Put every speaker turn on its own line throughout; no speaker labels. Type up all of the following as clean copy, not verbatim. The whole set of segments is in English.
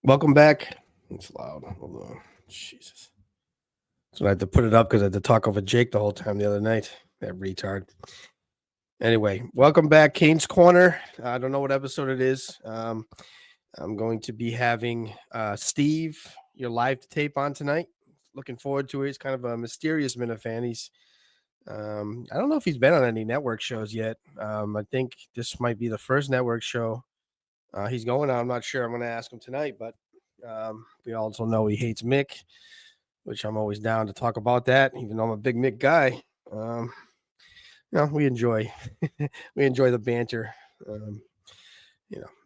Welcome back. It's loud. Hold on. Jesus. So I had to put it up because I had to talk over Jake the whole time the other night. That retard. Anyway, welcome back, Kane's Corner. I don't know what episode it is. I'm going to be having Steve, your live tape on tonight. Looking forward to it. He's kind of a mysterious Minifan. I don't know if he's been on any network shows yet. I think this might be the first network show he's going on. I'm not sure. I'm going to ask him tonight, but we also know he hates Mick, which I'm always down to talk about that, even though I'm a big Mick guy. We enjoy we enjoy the banter.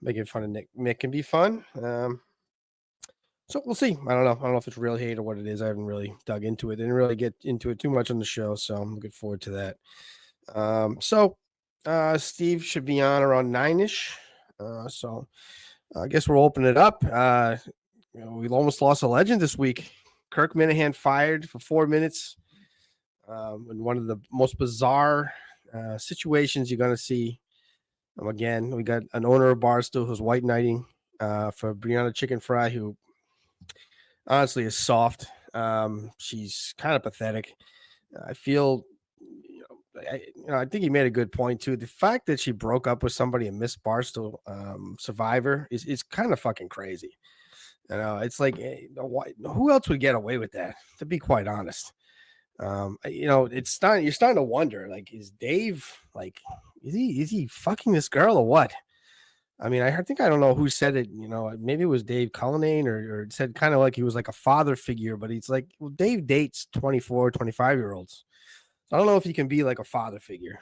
Making fun of Mick can be fun. So we'll see. I don't know if it's real hate or what it is. I haven't really dug into it. Didn't really get into it too much on the show, so I'm looking forward to that. Steve should be on around 9-ish. So I guess we'll open it up. We almost lost a legend this week. Kirk Minahan fired for 4 minutes in one of the most bizarre situations you're going to see. Again, we got an owner of Barstool who's white knighting for Brianna Chicken Fry, who honestly is soft. She's kind of pathetic. I feel, I think he made a good point too. The fact that she broke up with somebody and Miss Barstool Survivor is kind of fucking crazy. It's like, who else would get away with that? To be quite honest, you're starting to wonder, like, is Dave, like, is he fucking this girl or what? I mean, I think, I don't know who said it, maybe it was Dave Cullinane or it said kind of like he was like a father figure, but he's like, well, Dave dates 24, 25-year-olds. So I don't know if he can be like a father figure,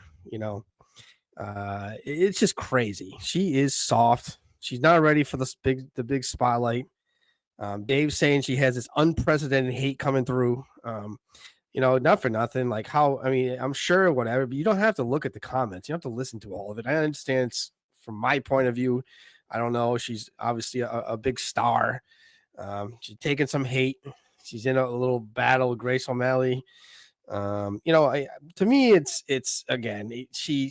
it's just crazy. She is soft. She's not ready for the big spotlight. Dave's saying she has this unprecedented hate coming through. Not for nothing. Like, I'm sure whatever, but you don't have to look at the comments. You have to listen to all of it. I understand from my point of view. I don't know. She's obviously a big star. She's taking some hate. She's in a little battle with Grace O'Malley. To me, it's again, she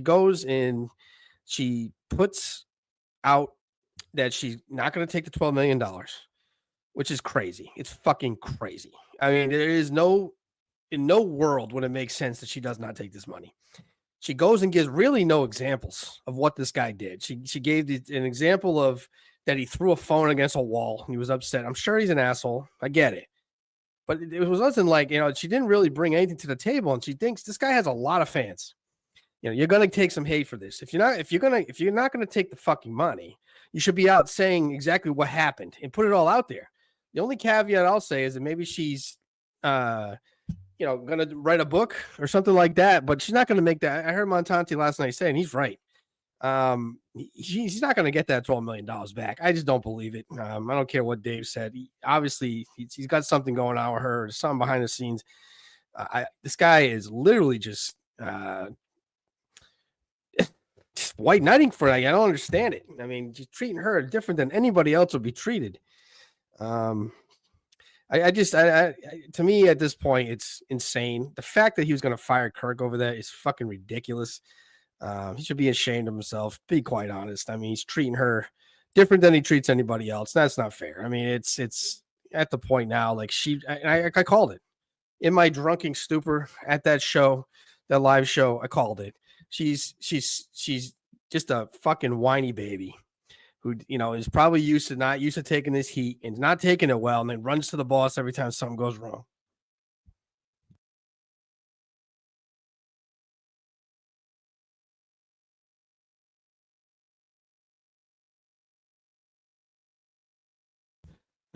goes and she puts out that she's not going to take the $12 million, which is crazy. It's fucking crazy. I mean, in no world would it make sense that she does not take this money. She goes and gives really no examples of what this guy did. She gave an example of that he threw a phone against a wall and he was upset. I'm sure he's an asshole. I get it. But it was nothing like, she didn't really bring anything to the table, and she thinks this guy has a lot of fans. You're going to take some hate for this. If you're not going to take the fucking money, you should be out saying exactly what happened and put it all out there. The only caveat I'll say is that maybe she's, going to write a book or something like that, but she's not going to make that. I heard Montanti last night saying he's right. He's not going to get that $12 million back. I just don't believe it. I don't care what Dave said. He's got something going on with her. There's something behind the scenes. This guy is literally just white knighting for it. I don't understand it. I mean, just treating her different than anybody else would be treated. To me at this point, it's insane. The fact that he was going to fire Kirk over that is fucking ridiculous. He should be ashamed of himself. Be quite honest. I mean, he's treating her different than he treats anybody else. That's not fair. I mean, it's at the point now, like I called it in my drunken stupor at that show, that live show. I called it. She's just a fucking whiny baby who, is probably not used to taking this heat and not taking it well, and then runs to the boss every time something goes wrong.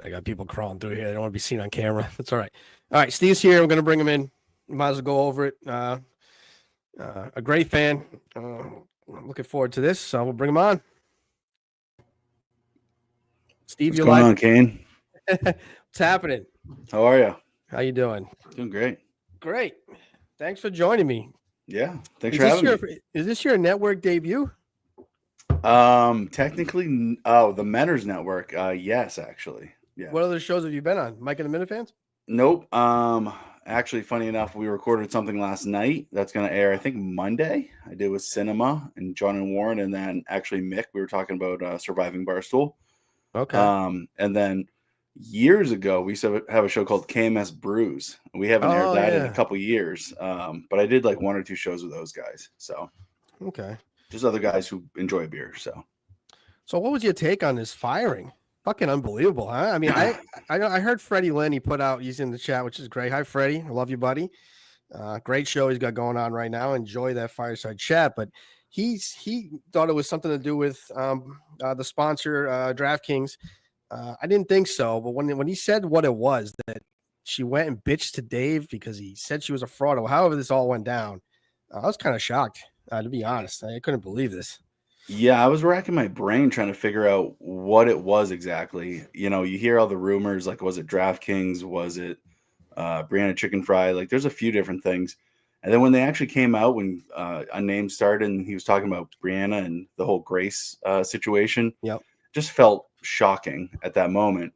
I got people crawling through here. They don't want to be seen on camera. That's all right. All right, Steve's here. I'm going to bring him in. Might as well go over it. A great fan. I'm looking forward to this, so we'll bring him on. Steve,
what's going on, Kane?
What's happening?
How are you?
How you doing?
Doing great.
Great. Thanks for joining me.
Yeah, thanks for having me.
Is this your network debut?
Technically, the Menors Network. Yes, actually. Yeah.
What other shows have you been on? Mike and the Minifans?
Nope. Actually, funny enough, we recorded something last night that's going to air, I think, Monday. I did with Cinema and John and Warren, and then actually Mick. We were talking about surviving Barstool.
Okay.
And then years ago, we used to have a show called KMS Brews. We haven't aired
Oh
that in a
yeah.
couple years, but I did like 1 or 2 shows with those guys. So
Okay.
just other guys who enjoy beer. So
So what was your take on this firing? Fucking unbelievable, huh? I mean, I heard Freddie Lynn, he put out, he's in the chat, which is great. Hi, Freddie. I love you, buddy. Great show he's got going on right now. Enjoy that fireside chat. But he thought it was something to do with the sponsor, DraftKings. I didn't think so, but when he said what it was, that she went and bitched to Dave because he said she was a fraud, or however this all went down, I was kind of shocked, to be honest. I couldn't believe this.
yeah, I was racking my brain trying to figure out what it was exactly. You know, you hear all the rumors, like was it DraftKings? Was it Brianna Chicken Fry? Like there's a few different things. And then when they actually came out, when Unnamed started and he was talking about Brianna and the whole Grace situation,
Yep.
just felt shocking at that moment.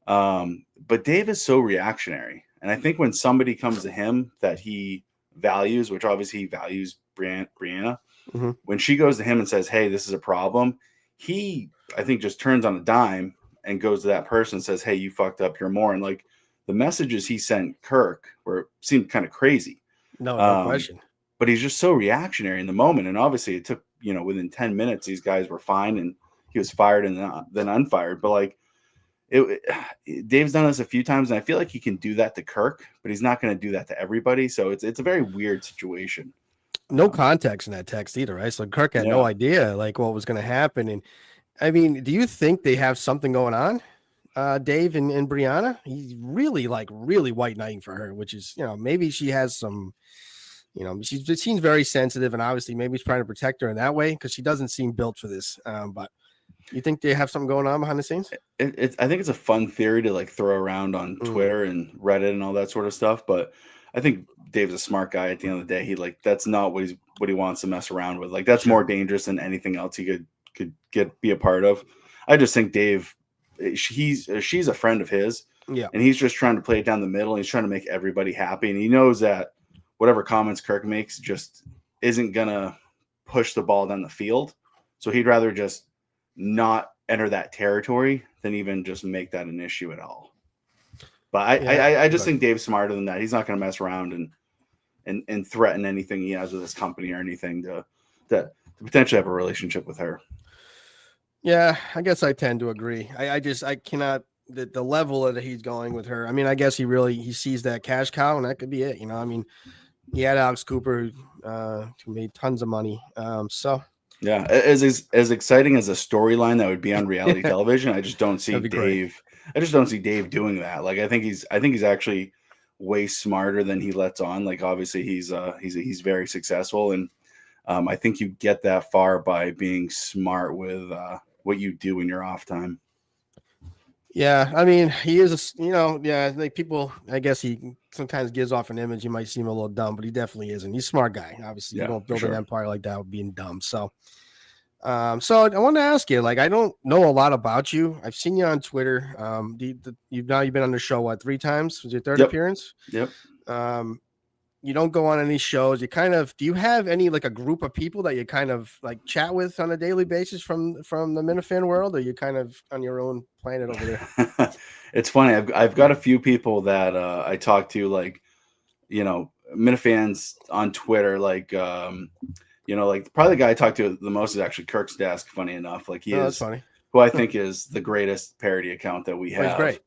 But Dave is so reactionary. And I think when somebody comes to him that he values, which obviously he values Brianna,
Mm-hmm.
when she goes to him and says, hey, this is a problem, he, I think, just turns on a dime and goes to that person and says, hey, you fucked up, you're more. And like the messages he sent Kirk seemed kind of crazy.
No question.
But he's just so reactionary in the moment. And obviously it took, within 10 minutes, these guys were fine and he was fired and then unfired. But like, Dave's done this a few times, and I feel like he can do that to Kirk, but he's not going to do that to everybody. So it's a very weird situation.
No context in that text either, right? So Kirk had no idea like what was going to happen. And I mean, do you think they have something going on? Dave and Brianna, he's really white knighting for her, which is, maybe she has some, she seems very sensitive, and obviously maybe he's trying to protect her in that way because she doesn't seem built for this. But you think they have something going on behind the scenes?
I think it's a fun theory to like throw around on Twitter and Reddit and all that sort of stuff. But I think Dave's a smart guy. At the end of the day, that's not what he wants to mess around with. Like that's more dangerous than anything else he could be a part of. I just think Dave, she's a friend of his, and he's just trying to play it down the middle. And he's trying to make everybody happy, and he knows that whatever comments Kirk makes just isn't gonna push the ball down the field. So he'd rather just not enter that territory than even just make that an issue at all. But I just think Dave's smarter than that. He's not going to mess around and threaten anything he has with his company or anything to potentially have a relationship with her.
Yeah, I guess I tend to agree. I cannot the level that he's going with her. I mean, I guess he sees that cash cow, and that could be it. I mean, he had Alex Cooper who made tons of money. So
yeah, as exciting as a storyline that would be on reality television, I just don't see Dave.
Great.
I just don't see Dave doing that. Like I think he's actually way smarter than he lets on. Like obviously he's very successful, and I think you get that far by being smart with what you do in your off time.
Yeah, I mean, he is like people, I guess he sometimes gives off an image. He might seem a little dumb, but he definitely isn't. He's a smart guy. Obviously, you don't build an empire like that with being dumb. So I want to ask you, like, I don't know a lot about you. I've seen you on Twitter. You've been on the show, what, 3 times? Was your third appearance?
Yep.
You don't go on any shows. Do you have any, like, a group of people that you kind of like chat with on a daily basis from the Minifan world, or you kind of on your own planet over there?
It's funny. I've got a few people that I talk to, like, Minifans on Twitter, like, like probably the guy I talk to the most is actually Kirk's Desk. Funny enough, like
that's funny.
Who I think is the greatest parody account that we have.
He's great.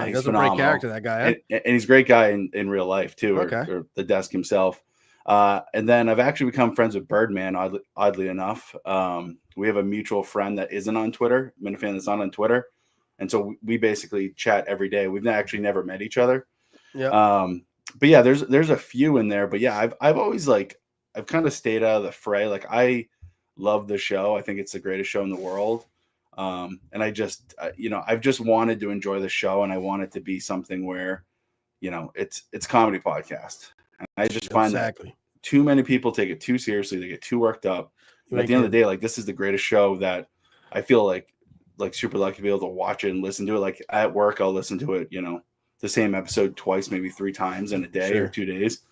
He's a great character, that guy. Huh?
And he's a great guy in real life too, or the Desk himself. And then I've actually become friends with Birdman, oddly enough. We have a mutual friend that isn't on Twitter, Minifan that's not on Twitter. And so we basically chat every day. We've actually never met each other.
Yeah.
But yeah, there's a few in there. But yeah, I've always I've kind of stayed out of the fray. Like I love the show. I think it's the greatest show in the world. And I just, I've just wanted to enjoy the show, and I want it to be something where, it's comedy podcast. And I just find that too many people take it too seriously. They get too worked up. And at the end of the day, like, this is the greatest show that I feel like super lucky to be able to watch it and listen to it. Like at work, I'll listen to it, the same episode twice, maybe 3 times in a day or 2 days.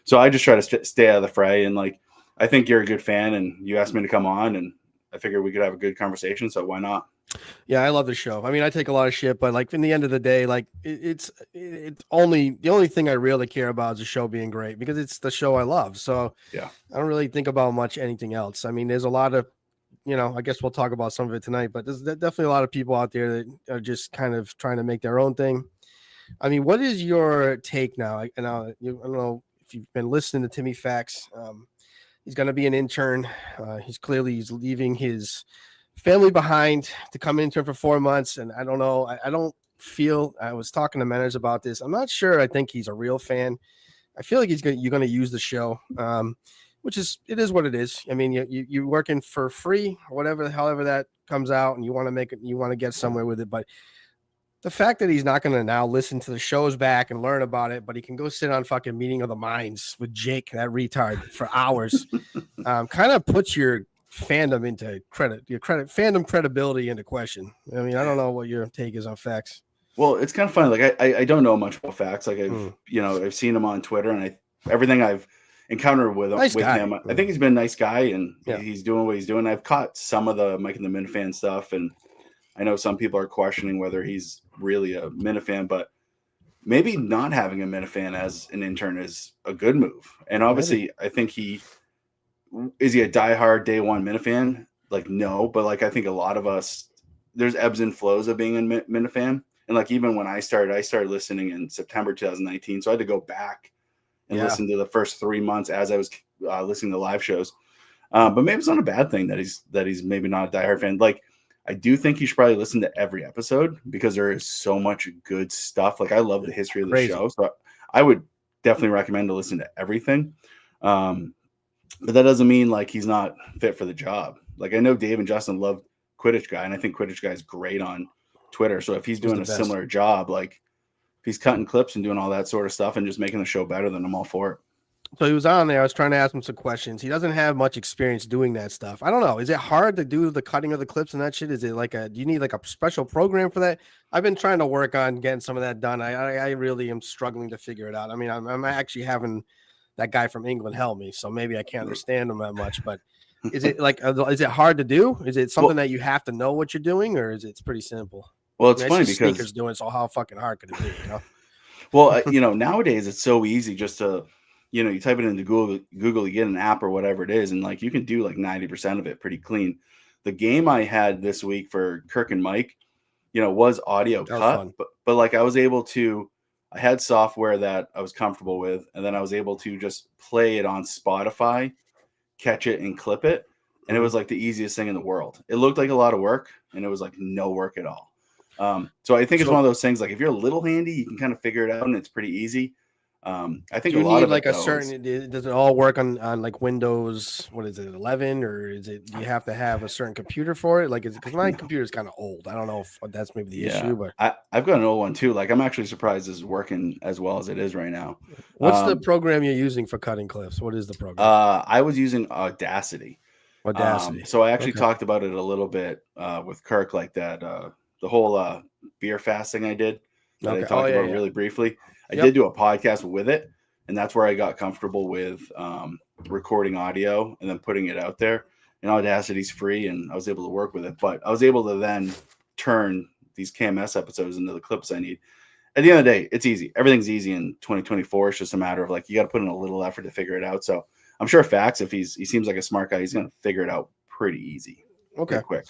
So I just try to stay out of the fray. And like, I think you're a good fan, and you asked me to come on, and I figured we could have a good conversation. So why not?
Yeah, I love the show. I mean, I take a lot of shit, but like in the end of the day, like it's only the only thing I really care about is the show being great because it's the show I love. So
Yeah.
I don't really think about much anything else. I mean, there's a lot of, I guess we'll talk about some of it tonight, but there's definitely a lot of people out there that are just kind of trying to make their own thing. I mean, what is your take now? I don't know if you've been listening to Timmy Fax. He's going to be an intern. He's leaving his family behind to come intern for 4 months. And I don't know. I don't feel. I was talking to Manners about this. I'm not sure. I think he's a real fan. I feel like you're going to use the show, which is it is what it is. I mean, you're working for free or whatever, however that comes out, and you want to make it. You want to get somewhere with it, but the fact that he's not going to now listen to the shows back and learn about it, but he can go sit on fucking Meeting of the Minds with Jake, that retard, for hours, kind of puts your fandom into fandom credibility into question. I mean, I don't know what your take is on Facts.
Well, it's kind of funny. Like I don't know much about Facts. Like I've seen him on Twitter, and everything I've encountered with him, I think he's been a nice guy, and he's doing what he's doing. I've caught some of the Mike and the Minifan stuff, and I know some people are questioning whether he's really a Minifan, but maybe not having a Minifan as an intern is a good move. And obviously, I think is he a diehard day one Minifan? Like, no, but like I think a lot of us, there's ebbs and flows of being a Minifan. And like even when I started listening in September 2019, so I had to go back and listen to the first 3 months as I was listening to live shows. But maybe it's not a bad thing that he's maybe not a diehard fan. Like, I do think you should probably listen to every episode because there is so much good stuff. Like I love the history of the show, so I would definitely recommend to listen to everything. But that doesn't mean like he's not fit for the job. Like I know Dave and Justin love Quidditch Guy, and I think Quidditch Guy is great on Twitter. So if he's doing a similar job, like if he's cutting clips and doing all that sort of stuff and just making the show better, then I'm all for it.
So he was on there. I was trying to ask him some questions. He doesn't have much experience doing that stuff. I don't know. Is it hard to do the cutting of the clips and that shit? Is it like do you need like a special program for that? I've been trying to work on getting some of that done. I really am struggling to figure it out. I mean, I'm actually having that guy from England help me, so maybe I can't understand him that much, but is it like, is it hard to do? Is it something that you have to know what you're doing, or is it's pretty simple?
Well, it's funny because
Sneakers doing, so how fucking hard could it be?
Well, nowadays it's so easy just to, you type it into Google, you get an app or whatever it is, and like you can do like 90% of it pretty clean. The game I had this week for Kirk and Mike, was audio cut, but like I had software that I was comfortable with, and then I was able to just play it on Spotify, catch it and clip it. And it was like the easiest thing in the world. It looked like a lot of work, and it was like no work at all. So I think it's one of those things, like if you're a little handy, you can kind of figure it out and it's pretty easy. I think
you
a lot
need
of
like does it all work on like Windows, what is it, 11, or do you have to have a certain computer for it? Like, because my computer is kind of old. I don't know if that's maybe the issue, but
I've got an old one too. Like I'm actually surprised it's working as well as it is right now.
What's the program you're using for cutting clips? What is the program?
I was using Audacity. So I actually talked about it a little bit with Kirk, like that, the whole beer fasting I did that I talked about really briefly. I did do a podcast with it, and that's where I got comfortable with recording audio and then putting it out there. And Audacity's free, and I was able to work with it. But I was able to then turn these KMS episodes into the clips I need. At the end of the day, it's easy. Everything's easy in 2024. It's just a matter of like you got to put in a little effort to figure it out. So I'm sure Fax, if he seems like a smart guy, he's going to figure it out pretty easy.
Okay,
quick.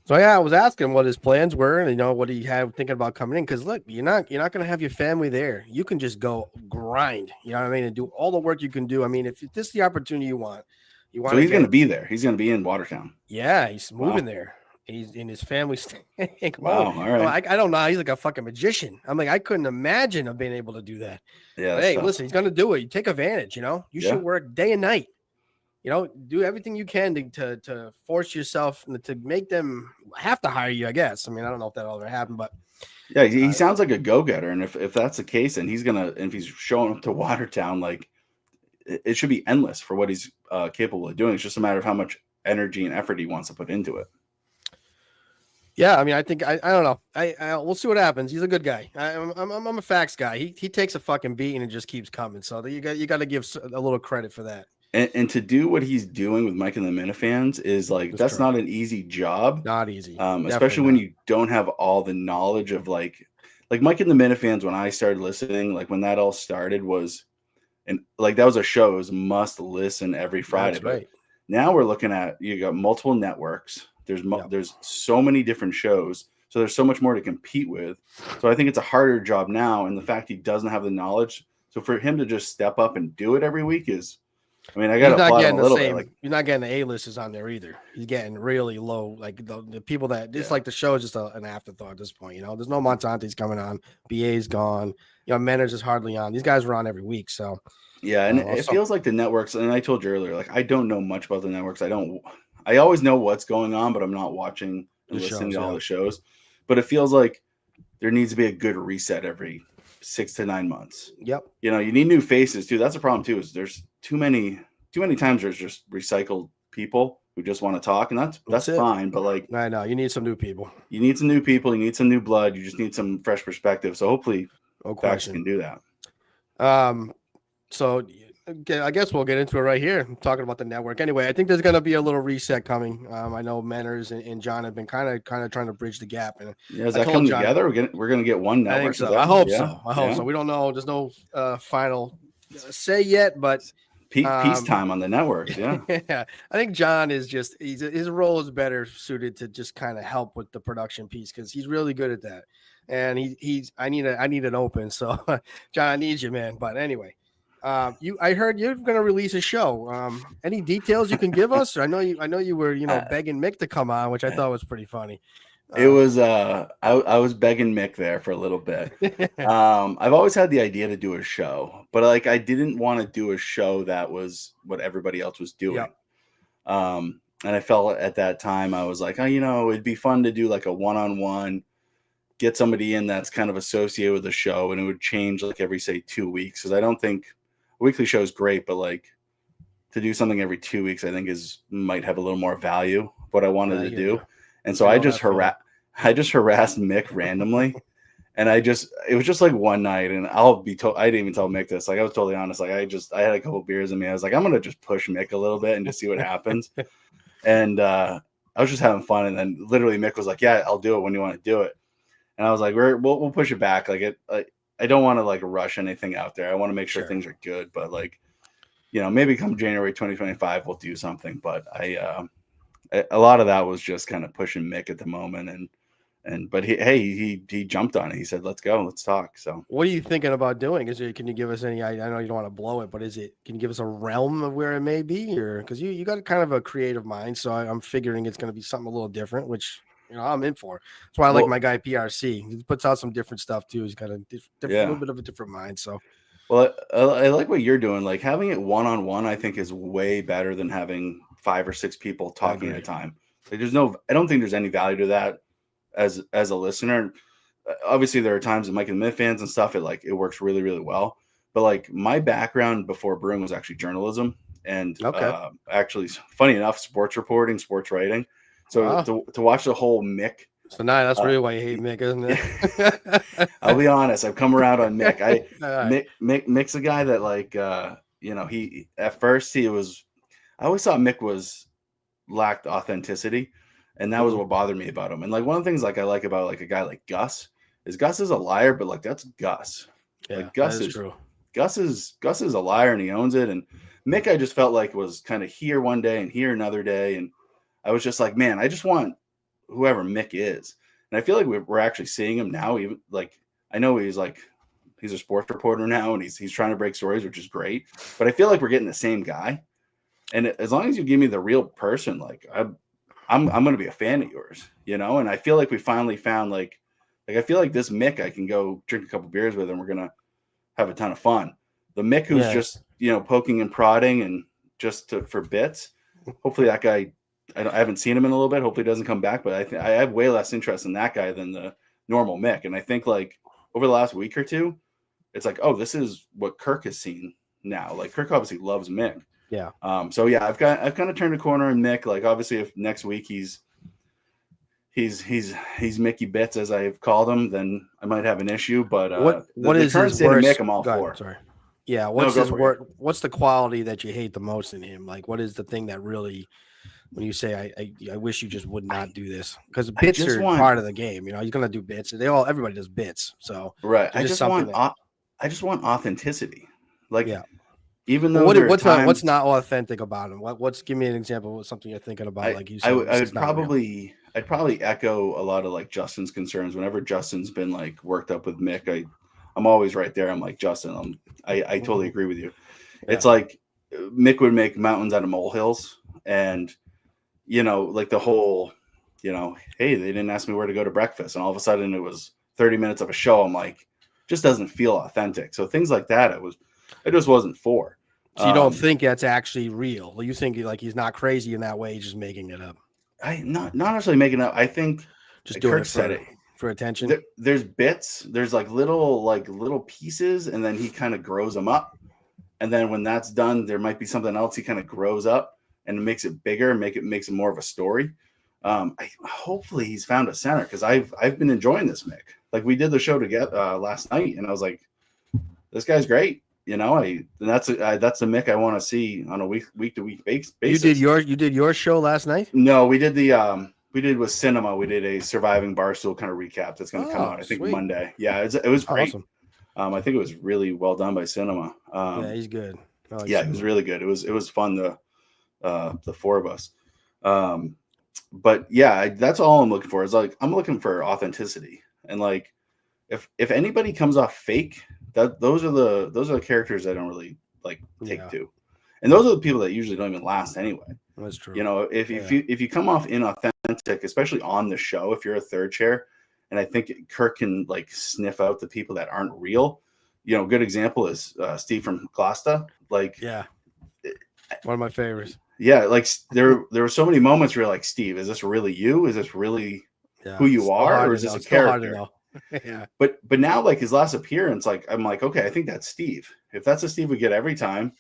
So I was asking what his plans were, and what he had thinking about coming in. Because look, you're not going to have your family there. You can just go grind. You know what I mean, and do all the work you can do. I mean, if this is the opportunity you want.
So he's going to be there. He's going to be in Watertown.
Yeah, he's moving there. He's in his family.
Wow, all right.
I don't know. He's like a fucking magician. I'm like, I couldn't imagine of being able to do that.
Yeah.
But hey, listen, he's going to do it. You take advantage. You should work day and night. Do everything you can to force yourself to make them have to hire you, I guess. I mean, I don't know if that'll ever happen, but
yeah, he sounds like a go-getter. And if that's the case, and if he's showing up to Watertown, like it should be endless for what he's capable of doing. It's just a matter of how much energy and effort he wants to put into it.
Yeah, I mean, I think I don't know. We'll see what happens. He's a good guy. I'm a Fax guy. He takes a fucking beating and just keeps coming. So you got to give a little credit for that.
And to do what he's doing with Mike and the Minifans is like
That's
that's
true.
not an easy job,
Not easy.
especially
Definitely
when
not.
you don't have all the knowledge of like Mike and the Minifans. When I started listening, like when that all started, was and like that was a show. It was must listen every Friday.
That's
But
right.
now we're looking at you got multiple networks.
Yep.
There's so many different shows, so there's so much more to compete with. So I think it's a harder job now, and the fact he doesn't have the knowledge. So for him to just step up and do it every week is, I mean, I got
He's
to
not
applaud him
getting
a
the
little bit. Like,
same. You're not getting the A-listers on there either. He's getting really low. Like the people that just
yeah,
like the show is just an afterthought at this point. There's no Montante's coming on. BA's gone. Manners is hardly on. These guys were on every week. So
yeah, and it
also
feels like the networks. And I told you earlier, like I don't know much about the networks. I don't. I always know what's going on, but I'm not watching and
the
listening
shows.
to all
Yeah.
the shows. But it feels like there needs to be a good reset every 6 to 9 months.
Yep.
You need new faces too. That's a problem too. Is there's too many times there's just recycled people who just want to talk, and that's
That's it.
fine. But like
I know you need some new people.
you need some new people, you need some new blood, you just need some fresh perspective. So hopefully
No
Dax
question.
can do that.
So I guess we'll get into it right here. I'm talking about the network. Anyway, I think there's going to be a little reset coming. I know Manners and John have been kind of trying to bridge the gap. And
Yeah, is
I
that
told
coming
John,
together? We're gonna get one
I think
network. Is
so.
that
I hope
yeah,
so. I hope
yeah.
so. We don't know. There's no final say yet, but
Peacetime on the networks, yeah.
yeah, I think John is just his role is better suited to just kind of help with the production piece because he's really good at that. And he's I need an open. So John, I need you, man. But anyway. I heard you're going to release a show. Any details you can give us? I know you were,
Uh,
begging Mick to come on, which I thought was pretty funny.
it was I was begging Mick there for a little bit. I've always had the idea to do a show, but like I didn't want to do a show that was what everybody else was doing.
Yep.
And I felt at that time I was like, oh, it'd be fun to do like a one-on-one, get somebody in that's kind of associated with the show, and it would change like every say 2 weeks. Because I don't think a weekly show is great, but like to do something every 2 weeks, I think might have a little more value. What I wanted
I
to
hear
do,
you.
and so
I
I
know
just
that feeling.
I just harassed Mick randomly. And it was just like one night, and I didn't even tell Mick this. Like, I was totally honest. Like, I had a couple beers in me. I was like, I'm going to just push Mick a little bit and just see what happens. And I was just having fun. And then literally Mick was like, yeah, I'll do it when you want to do it. And I was like, we'll push it back. Like I don't want to like rush anything out there. I want to make sure things are good, but like, maybe come January 2025, we'll do something. But a lot of that was just kind of pushing Mick at the moment. But he jumped on it. He said, "Let's go, let's talk." So,
What are you thinking about doing? Can you give us any? I know you don't want to blow it, but can you give us a realm of where it may be, or because you got kind of a creative mind, so I'm figuring it's going to be something a little different, which I'm in for. That's why I like my guy PRC. He puts out some different stuff too. He's got a little bit of a different mind. So,
well, I like what you're doing. Like having it one-on-one, I think is way better than having 5 or 6 people talking at a time. Like I don't think there's any value to that as a listener. Obviously there are times that Mike and the Myth fans and stuff, it works really, really well. But like my background before brewing was actually journalism and actually, funny enough, sports reporting, sports writing. So to watch the whole Mick.
So now that's really why you hate Mick, isn't
it? I'll be honest. I've come around on Mick. Mick's a guy that like he at first I always thought Mick lacked authenticity. And that was what bothered me about him. And like one of the things like I like about like a guy like Gus is a liar, but like that's Gus.
Yeah,
like Gus
is true.
Gus is a liar and he owns it. And Mick, I just felt like was kind of here one day and here another day. And I was just like, man, I just want whoever Mick is. And I feel like we're actually seeing him now. Even like I know he's a sports reporter now and he's trying to break stories, which is great. But I feel like we're getting the same guy. And as long as you give me the real person, like I'm going to be a fan of yours, and I feel like we finally found like I feel like this Mick, I can go drink a couple beers with and we're going to have a ton of fun. The Mick who's just, poking and prodding and just for bits. Hopefully that guy, I haven't seen him in a little bit. Hopefully he doesn't come back, but I think I have way less interest in that guy than the normal Mick. And I think like over the last week or two, it's like, oh, this is what Kirk has seen now. Like Kirk obviously loves Mick.
Yeah.
So yeah, I've kind of turned a corner in Mick. Like obviously, if next week he's Mickey Bits as I've called him, then I might have an issue. But
what
the
is
current
his
state
worst?
of Mick, I'm all for.
Sorry. Yeah,
No,
what's
go
his
for it.
word? What's the quality that you hate the most in him? Like, what is the thing that really, when you say, I wish you just would not do this, because
I
bits
just
are
want
part of the game. You know, he's gonna do bits. Everybody does bits, so
right.
they're just something that,
I just want authenticity. Like
yeah.
even
Well,
though there are
what's
times
not authentic about him? What's give me an example of something you're thinking about? Like you said, this is
I'd
not real.
probably echo a lot of like Justin's concerns. Whenever Justin's been like worked up with Mick, I'm always right there. I'm like, Justin, I totally agree with you.
Yeah.
It's like Mick would make mountains out of molehills, and like the whole, hey, they didn't ask me where to go to breakfast, and all of a sudden it was 30 minutes of a show. I'm like, just doesn't feel authentic. So things like that, it just wasn't for.
So you don't think that's actually real? You think like he's not crazy in that way? He's just making it up.
I not actually making up. I think
Just
like
doing
Kirk
it
said it.
for attention.
There's bits, there's like little pieces, and then he kind of grows them up. And then when that's done, there might be something else he kind of grows up and makes it bigger, makes it more of a story. Hopefully he's found a center, because I've been enjoying this Mick. Like we did the show together last night, and I was like, this guy's great. That's the Mick I want to see on a week to week basis.
You did your show last night?
No, we did with Cinema. We did a Surviving Barstool kind of recap that's going to come out, I think,
sweet.
Monday. Yeah, it was great.
Awesome.
I think it was really well done by Cinema.
Yeah, he's good.
It was really good. It was fun. The four of us. But yeah, that's all I'm looking for. Is like I'm looking for authenticity, and like if anybody comes off fake, those are the characters I don't really like take to, and those are the people that usually don't even last anyway.
That's true.
If you come off inauthentic, especially on the show, if you're a third chair, and I think Kirk can like sniff out the people that aren't real. A good example is Steve from Glasta. Like,
yeah, one of my favorites.
Yeah, like there were so many moments where you're like, Steve, is this really you? Is this really who you are, or is this a character?
Yeah.
But now, like his last appearance, like I'm like, okay, I think that's Steve. If that's a Steve we get every time,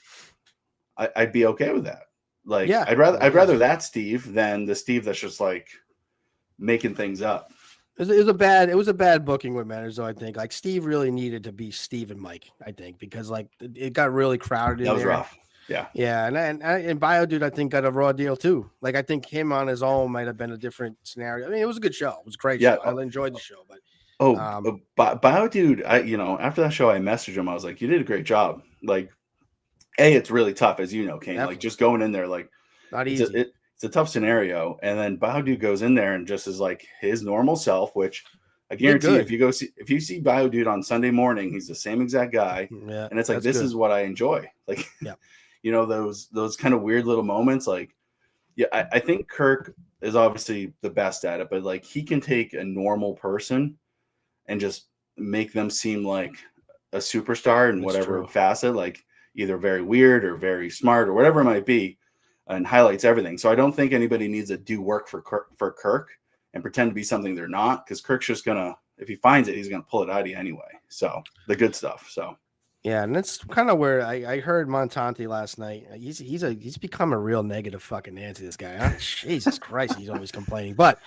I'd be okay with that. Like, yeah, I'd rather that Steve than the Steve that's just like making things up.
It was a bad booking with Manners, though. I think like Steve really needed to be Steve and Mike. I think because like it got really crowded.
That was rough.
Yeah, and Bio Dude I think got a raw deal too. Like I think him on his own might have been a different scenario. I mean, it was a good show. It was a great show. I enjoyed the show, but
Bio Dude, after that show, I messaged him. I was like, you did a great job. Like, it's really tough, as you know, Kane.
Definitely.
Like just going in there, like
not easy.
It's a tough scenario, and then Bio Dude goes in there and just is like his normal self, which I guarantee if you see Bio Dude on Sunday morning, he's the same exact guy.
Yeah,
and it's like this is what I enjoy. Like,
yeah.
Those kind of weird little moments, like, yeah, I think Kirk is obviously the best at it, but like he can take a normal person and just make them seem like a superstar in whatever facet, like either very weird or very smart or whatever it might be, and highlights everything. So I don't think anybody needs to do work for Kirk and pretend to be something they're not, because Kirk's just gonna, if he finds it, he's gonna pull it out of you anyway. So the good stuff. So.
Yeah, and that's kind of where I heard Montante last night. He's become a real negative fucking Nancy, this guy. Huh? Jesus Christ, he's always complaining. But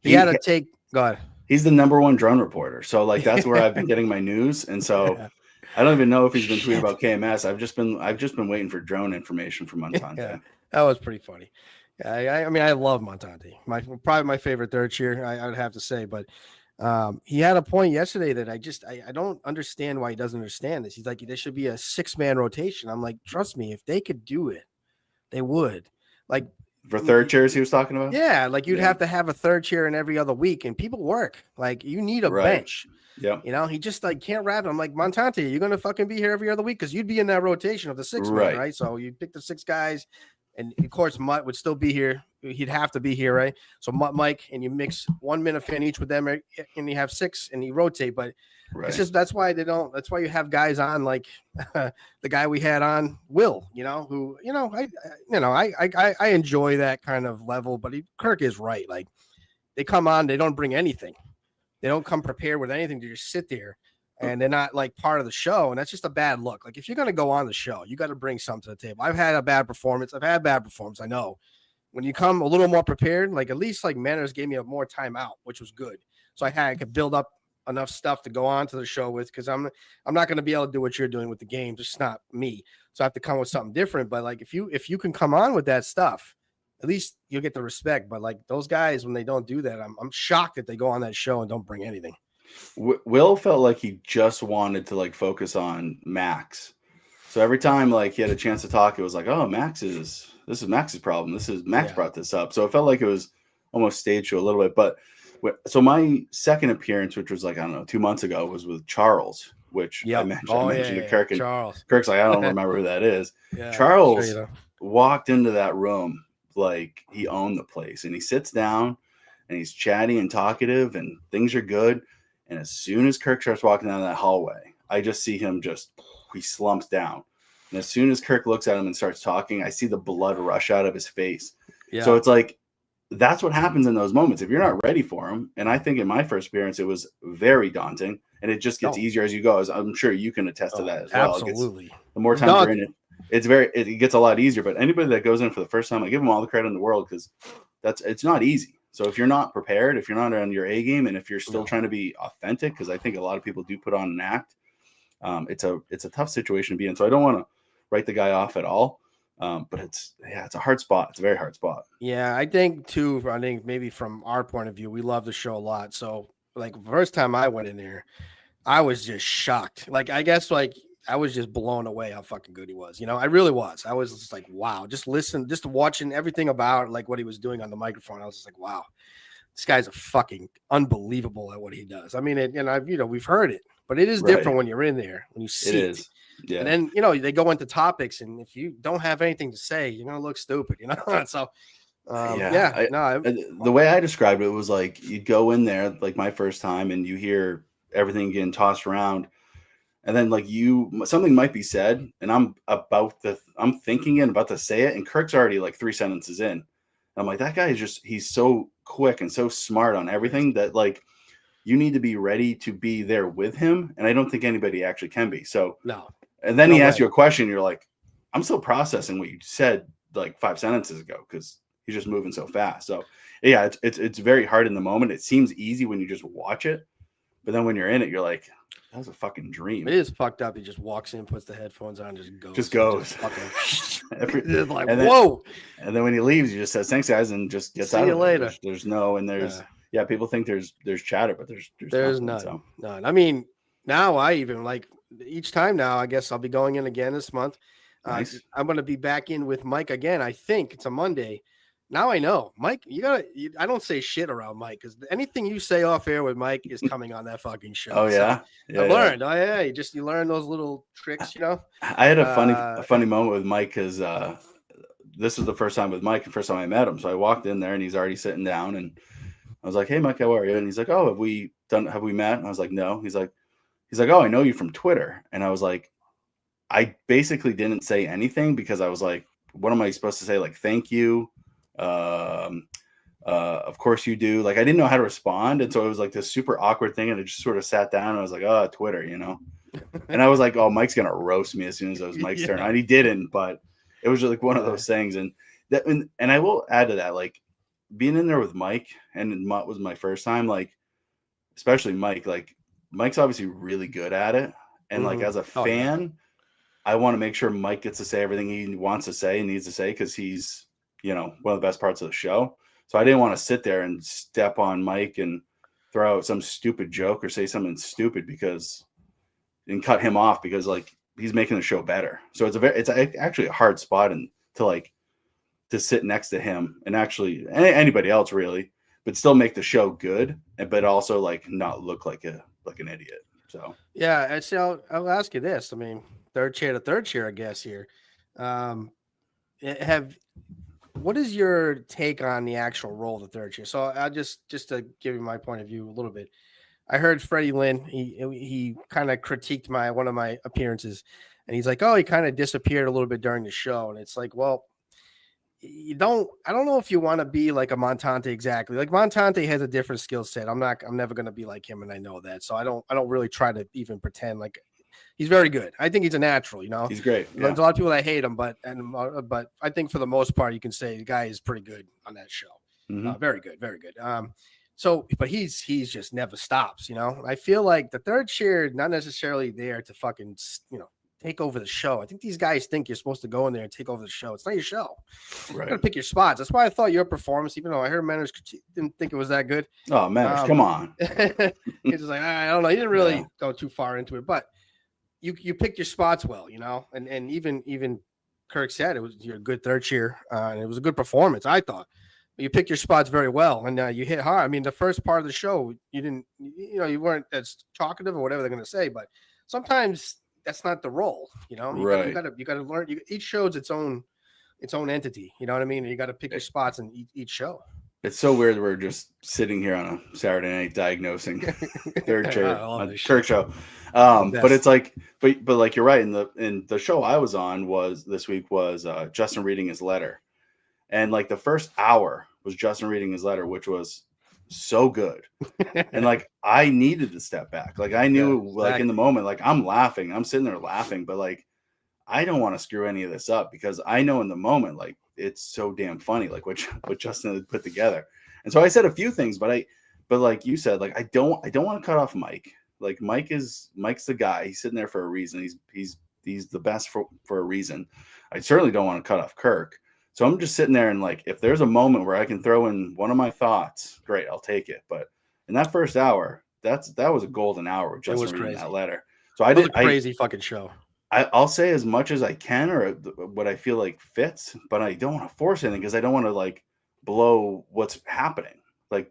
he had to take. Go ahead.
He's the #1 drone reporter, so like that's where I've been getting my news, and so I don't even know if he's been tweeting about KMS. I've just been waiting for drone information from Montante.
Yeah, that was pretty funny. I mean, I love Montante. Probably my favorite third chair, I would have to say, but. He had a point yesterday that I don't understand why he doesn't understand this. He's like, there should be a 6-man rotation. I'm like, trust me, if they could do it, they would. Like
for third chairs he was talking about?
Yeah, like you'd have to have a third chair in every other week, and people work. Like you need a bench.
Yeah.
He just like can't wrap it. I'm like, Montante, you're gonna fucking be here every other week because you'd be in that rotation of the 6-man, right? So you pick the 6 guys. And of course, Mutt would still be here. He'd have to be here, right? So Mutt, Mike, and you mix 1 minute fan each with them, and you have 6, and you rotate. But it's just that's why they don't. That's why you have guys on like the guy we had on, Will. Who I enjoy that kind of level. But Kirk is right. Like they come on, they don't bring anything. They don't come prepared with anything. They just sit there. And they're not like part of the show. And that's just a bad look. Like if you're going to go on the show, you got to bring something to the table. I've had bad performance. I know when you come a little more prepared, like at least like Manners gave me more time out, which was good. So I could build up enough stuff to go on to the show with, because I'm not going to be able to do what you're doing with the games. It's not me, so I have to come with something different. But like if you can come on with that stuff, at least you'll get the respect. But like those guys, when they don't do that, I'm shocked that they go on that show and don't bring anything.
Will felt like he just wanted to like focus on Max. So every time like he had a chance to talk, it was like, oh, this is Max's problem. Max brought this up. So it felt like it was almost staged to a little bit. But so my second appearance, which was like, I don't know, 2 months ago, was with Charles, which I mentioned to Kirk. And
Charles.
Kirk's like, I don't remember who that is. Charles walked into that room like he owned the place, and he sits down and he's chatty and talkative and things are good. And as soon as Kirk starts walking down that hallway, I just see him he slumps down. And as soon as Kirk looks at him and starts talking, I see the blood rush out of his face. Yeah. So it's like, that's what happens in those moments. If you're not ready for him, and I think in my first appearance, it was very daunting, and it just gets easier as you go. As I'm sure you can attest to that as well.
Absolutely.
The more times you're in it, it gets a lot easier. But anybody that goes in for the first time, I give them all the credit in the world, because it's not easy. So if you're not prepared, if you're not on your A game, and if you're still trying to be authentic, because I think a lot of people do put on an act, it's a tough situation to be in. So I don't want to write the guy off at all. But it's a hard spot. It's a very hard spot.
Yeah, I think maybe from our point of view, we love the show a lot. So like first time I went in there, I was just shocked. Like, I guess like I was just blown away how fucking good he was. You know, I really was. I was just like, wow, just watching everything about like what he was doing on the microphone. I was just like, wow, this guy's a fucking unbelievable at what he does. I mean, we've heard it, but it is different when you're in there, when you see it. Yeah. And then, they go into topics, and if you don't have anything to say, you're going to look stupid, So,
the way I described it was like you'd go in there, like my first time, and you hear everything getting tossed around. And then like something might be said, and I'm thinking it, about to say it. And Kirk's already like 3 sentences in. And I'm like, that guy is he's so quick and so smart on everything that like you need to be ready to be there with him. And I don't think anybody actually can be. So
no.
And then he asks you a question. You're like, I'm still processing what you said like 5 sentences ago, because he's just moving so fast. So yeah, it's very hard in the moment. It seems easy when you just watch it, but then when you're in it, you're like, that was a fucking dream.
It is fucked up. He just walks in, puts the headphones on,
just goes.
Like, whoa.
And then when he leaves, he just says, thanks guys, and just gets out. See you later. There's people think there's chatter, but there's
none. So. None. I mean, now I even like each time now, I guess I'll be going in again this month.
Nice.
I'm going to be back in with Mike again. I think it's a Monday. Now I know, Mike, I don't say shit around Mike, because anything you say off air with Mike is coming on that fucking show.
Oh yeah.
So I learned. Oh yeah. You learn those little tricks,
I had a funny moment with Mike, because this was the first time with Mike, the first time I met him. So I walked in there and he's already sitting down, and I was like, hey Mike, how are you? And he's like, oh, have we met? And I was like, no. He's like, oh, I know you from Twitter. And I was like, I basically didn't say anything, because I was like, what am I supposed to say? Like, thank you. Of course you do. Like, I didn't know how to respond. And so it was like this super awkward thing. And I just sort of sat down and I was like, oh, Twitter, and I was like, oh, Mike's going to roast me as soon as it was Mike's turn. And he didn't, but it was just like one of those things. And I will add to that, like being in there with Mike, and it was my first time, like, especially Mike, like Mike's obviously really good at it. And like, as a fan, I want to make sure Mike gets to say everything he wants to say and needs to say, because he's, one of the best parts of the show. So I didn't want to sit there and step on Mike and throw out some stupid joke or say something stupid and cut him off, because like he's making the show better. So it's actually a hard spot to sit next to him, and actually anybody else really, but still make the show good, but also like not look like an idiot. So
yeah, I'll ask you this. I mean, third chair to third chair, I guess here. What is your take on the actual role of the third chair? So I'll just to give you my point of view a little bit. I heard Freddie Lynn. He kind of critiqued one of my appearances, and he's like, "Oh, he kind of disappeared a little bit during the show." And it's like, well, I don't know if you want to be like a Montante exactly. Like Montante has a different skill set. I'm never going to be like him, and I know that. So I don't really try to even pretend like. He's very good. I think he's a natural,
He's great.
Yeah. There's a lot of people that hate him, but I think for the most part, you can say the guy is pretty good on that show.
Mm-hmm.
Very good, very good. So, but he's just never stops, you know. I feel like the third chair not necessarily there to fucking take over the show. I think these guys think you're supposed to go in there and take over the show. It's not your show. You
Right.
gotta pick your spots. That's why I thought your performance, even though I heard Manners didn't think it was that good.
Oh, Manners, come on.
He's just like, I don't know. He didn't really go too far into it, but you picked your spots well, you know, and even Kirk said it was your good third chair, and it was a good performance, I thought. You picked your spots very well, and you hit hard. I mean, the first part of the show, you weren't as talkative or whatever they're going to say, but sometimes that's not the role. You know, you got to learn. Each show's its own entity. You know what I mean? And you got to pick your spots in each show.
It's so weird. We're just sitting here on a Saturday night diagnosing third chair on the Kirk show. But it's like, but like you're right. In the show I was on this week was Justin reading his letter. And like the first hour was Justin reading his letter, which was so good. And like I needed to step back. Like I knew like in the moment, like I'm laughing. I'm sitting there laughing, but like I don't want to screw any of this up because I know in the moment, like it's so damn funny, like what Justin had put together. And so I said a few things, but like you said, like I don't want to cut off Mike. Like Mike's the guy. He's sitting there for a reason. He's the best for a reason. I certainly don't want to cut off Kirk. So I'm just sitting there and like, if there's a moment where I can throw in one of my thoughts, great, I'll take it. But in that first hour, that was a golden hour just reading that letter. So it was a
crazy fucking show.
I'll say as much as I can or what I feel like fits, but I don't want to force anything because I don't want to like blow what's happening. Like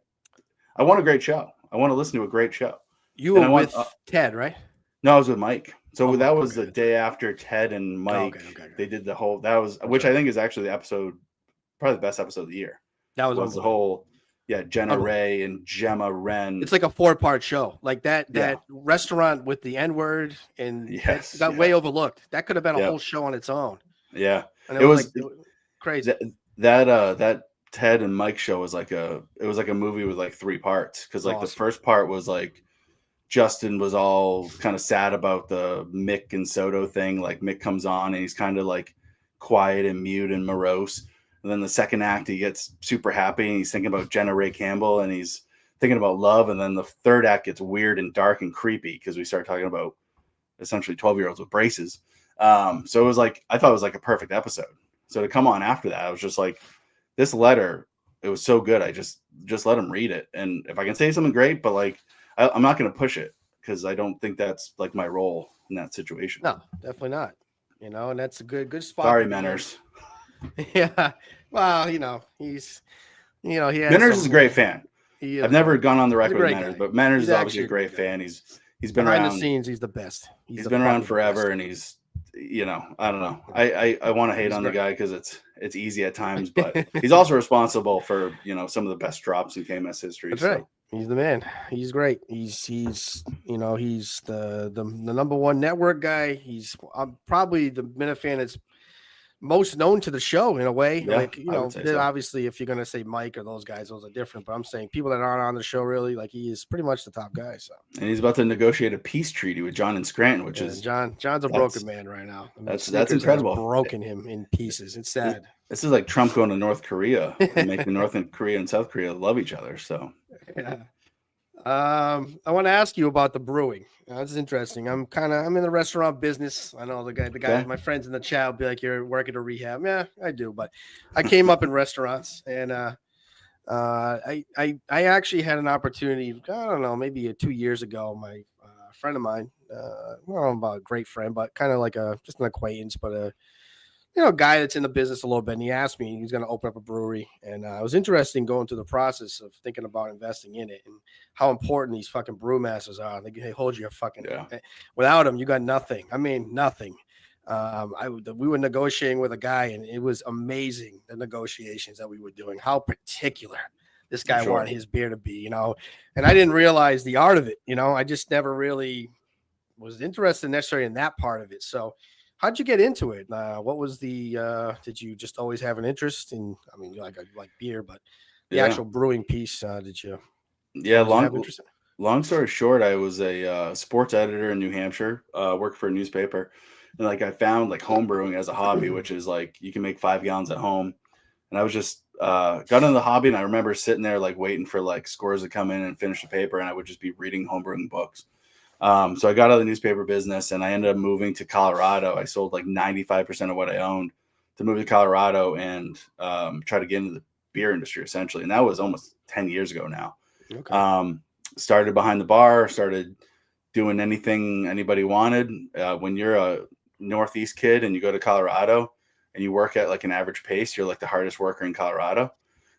I want a great show. I want to listen to a great show.
You were with Ted, right?
No, I was with Mike. So that was the day after Ted and Mike. Okay. They did the whole. That was which I think is actually the episode, probably the best episode of the year.
That was
the whole. Yeah, Jenna Ray and Gemma Wren.
It's like a 4-part show. Like that restaurant with the N-word and got way overlooked. That could have been a whole show on its own.
Yeah,
and it was crazy.
That Ted and Mike show was like a movie with like 3 parts because like the first part was like. Justin was all kind of sad about the Mick and Soto thing. Like Mick comes on and he's kind of like quiet and mute and morose. And then the second act, he gets super happy and he's thinking about Jenna Ray Campbell and he's thinking about love. And then the third act gets weird and dark and creepy because we start talking about essentially 12-year-olds with braces. So it was like, I thought it was like a perfect episode. So to come on after that, I was just like, this letter, it was so good. I just let him read it. And if I can say something great, but like, I'm not going to push it because I don't think that's like my role in that situation.
No, definitely not. You know, and that's a good spot.
Sorry, Manners.
Yeah. Well, you know, he's, you know,
Manners is a great fan. I've never gone on the record with Manners, but Manners is obviously a great fan. He's been
behind
around
the scenes. He's the best.
He's been around forever, and he's, you know, I don't know. I want to hate on the guy because it's easy at times, but he's also responsible for, you know, some of the best drops in KMS history.
That's right. He's the man. He's great. He's you know, he's the number one network guy. He's probably the Minifan that's most known to the show in a way.
Yeah,
like, you know, obviously if you're going to say Mike or those guys, those are different, but I'm saying people that aren't on the show really, like he is pretty much the top guy. So,
and he's about to negotiate a peace treaty with John and Scranton, which is
John's a broken man right now. I mean,
that's incredible.
Broken him in pieces. It's sad.
This is like Trump going to North Korea and making North Korea and South Korea love each other. So,
yeah. I want to ask you about the brewing. This is interesting. I'm in the restaurant business. I know the guy, my friends in the chat will be like, "You're working a rehab." Yeah, I do, but I came up in restaurants, and I actually had an opportunity. I don't know, maybe 2 years ago. My friend of mine, well, I'm about a great friend, but kind of like just an acquaintance, but a guy that's in the business a little bit. And he asked me, he's going to open up a brewery. And it was interesting going through the process of thinking about investing in it and how important these fucking brewmasters are. They hold you without them, you got nothing. I mean, nothing. We were negotiating with a guy and it was amazing. The negotiations that we were doing, how particular this guy wanted his beer to be, and I didn't realize the art of it. I just never really was interested necessarily in that part of it. So, how'd you get into it? What was did you just always have an interest in, I mean, you like beer, but the actual brewing piece, did you?
Yeah. Long story short, I was a sports editor in New Hampshire, worked for a newspaper. And I found home brewing as a hobby, which is you can make 5 gallons at home. And I was just got into the hobby, and I remember sitting there like waiting for like scores to come in and finish the paper, and I would just be reading homebrewing books. So I got out of the newspaper business, and I ended up moving to Colorado. I sold like 95% of what I owned to move to Colorado and try to get into the beer industry essentially. And that was almost 10 years ago now.
Okay.
Started behind the bar, started doing anything anybody wanted. When you're a Northeast kid and you go to Colorado and you work at like an average pace, you're like the hardest worker in Colorado.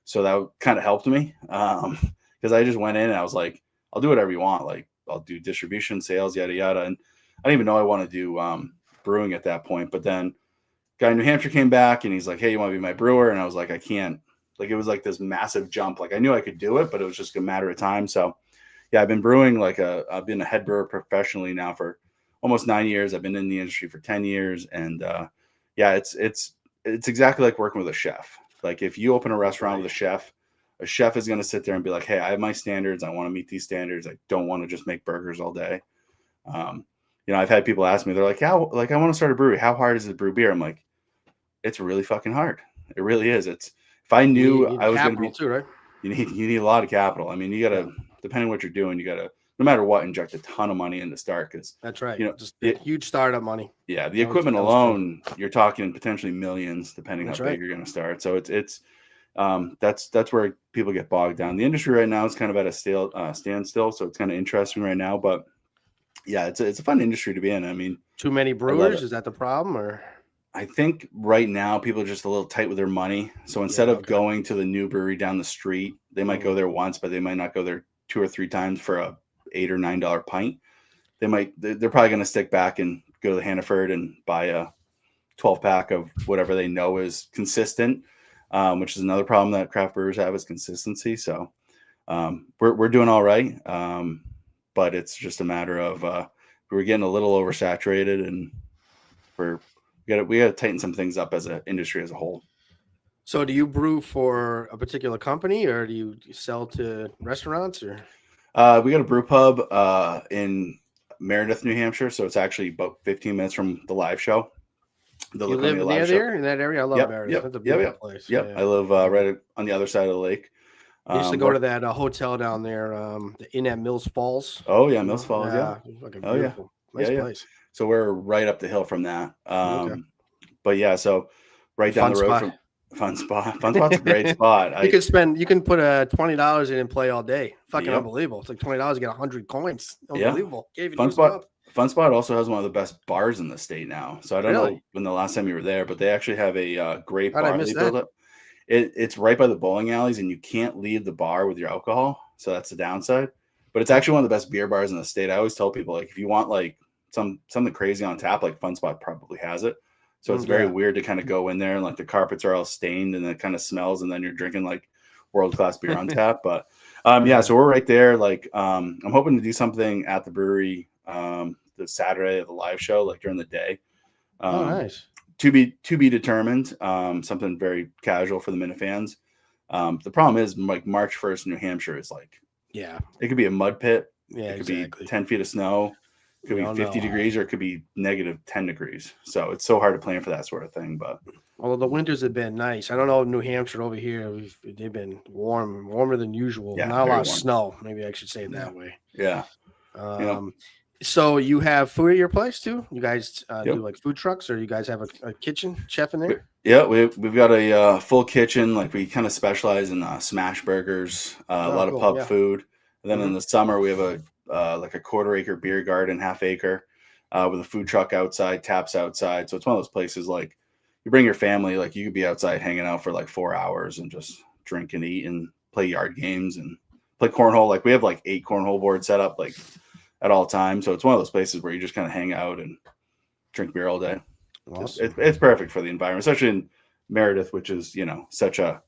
So that kind of helped me because I just went in and I was like, I'll do whatever you want. Like I'll do distribution, sales, yada, yada. And I didn't even know I want to do brewing at that point. But then guy in New Hampshire came back and he's like, hey, you want to be my brewer? And I was like, I can't. Like it was like this massive jump. Like I knew I could do it, but it was just a matter of time. So yeah, I've been brewing I've been a head brewer professionally now for almost 9 years. I've been in the industry for 10 years. And yeah, it's exactly like working with a chef. Like if you open a restaurant with a chef is going to sit there and be like, hey, I have my standards. I want to meet these standards. I don't want to just make burgers all day. I've had people ask me, they're like, I want to start a brewery. How hard is it to brew beer? I'm like, it's really fucking hard. It really is. If I knew I was going to be
too, right?
You need a lot of capital. I mean, you got to, depending on what you're doing, you got to, no matter what, inject a ton of money in to start. Because
that's right. Just huge startup money.
Yeah, the equipment alone, you're talking potentially millions, depending how big you're going to start. So that's where people get bogged down. The industry right now is kind of at a standstill, so it's kind of interesting right now. But yeah, it's a fun industry to be in. I mean,
too many brewers, is that the problem, or?
I think right now people are just a little tight with their money. So instead of going to the new brewery down the street, they might go there once, but they might not go there 2 or 3 times for a $8 or $9 pint. They're probably going to stick back and go to the Hannaford and buy a 12-pack of whatever they know is consistent, which is another problem that craft brewers have, is consistency. So we're doing all right, but it's just a matter of we're getting a little oversaturated, and we got to tighten some things up as an industry as a whole.
So do you brew for a particular company, or do you sell to restaurants, or?
We got a brew pub in Meredith, New Hampshire. So it's actually about 15 minutes from the live show.
You live near there in that area? I love Meredith. That's a beautiful place.
Yep. I live right on the other side of the lake.
I used to go to that hotel down there, the Inn at Mills Falls.
Oh yeah, Mills Falls.
Yeah. Beautiful. Nice place.
So we're right up the hill from that. But yeah, so right down the road from Fun spot. Fun spot's a great spot.
You can put $20 in and play all day. Fucking unbelievable. It's like $20 to get 100 coins. Unbelievable.
Yeah. Fun spot also has one of the best bars in the state now. So I don't know when the last time you were there, but they actually have a great bar. It's right by the bowling alleys, and you can't leave the bar with your alcohol. So that's the downside. But it's actually one of the best beer bars in the state. I always tell people, like, if you want like something crazy on tap, like Fun Spot probably has it. So it's very weird to kind of go in there and like the carpets are all stained and it kind of smells, and then you're drinking like world-class beer on tap. But so we're right there. Like I'm hoping to do something at the brewery the Saturday of the live show, like during the day.
Nice.
To be determined. Something very casual for the Minute fans. The problem is like March 1st in New Hampshire is like, it could be a mud pit.
Yeah,
it could be 10 feet of snow. It could be 50 degrees, or it could be negative 10 degrees. So it's so hard to plan for that sort of thing. But
the winters have been nice. I don't know, New Hampshire over here, they've been warmer than usual.
Yeah,
not a lot of snow. Maybe I should say it that way.
Yeah.
So you have food at your place too? You guys do like food trucks, or you guys have a kitchen chef in there?
Yeah, we've got a full kitchen. Like we kind of specialize in smash burgers, a lot of pub food. And then in the summer we have a 1/4 acre beer garden, 1/2 acre, with a food truck outside, taps outside. So it's one of those places like you bring your family, like you could be outside hanging out for like 4 hours and just drink and eat and play yard games and play cornhole. Like we have like 8 cornhole boards set up like at all times. So it's one of those places where you just kind of hang out and drink beer all day. Awesome. It's perfect for the environment, especially in Meredith, which is, it's a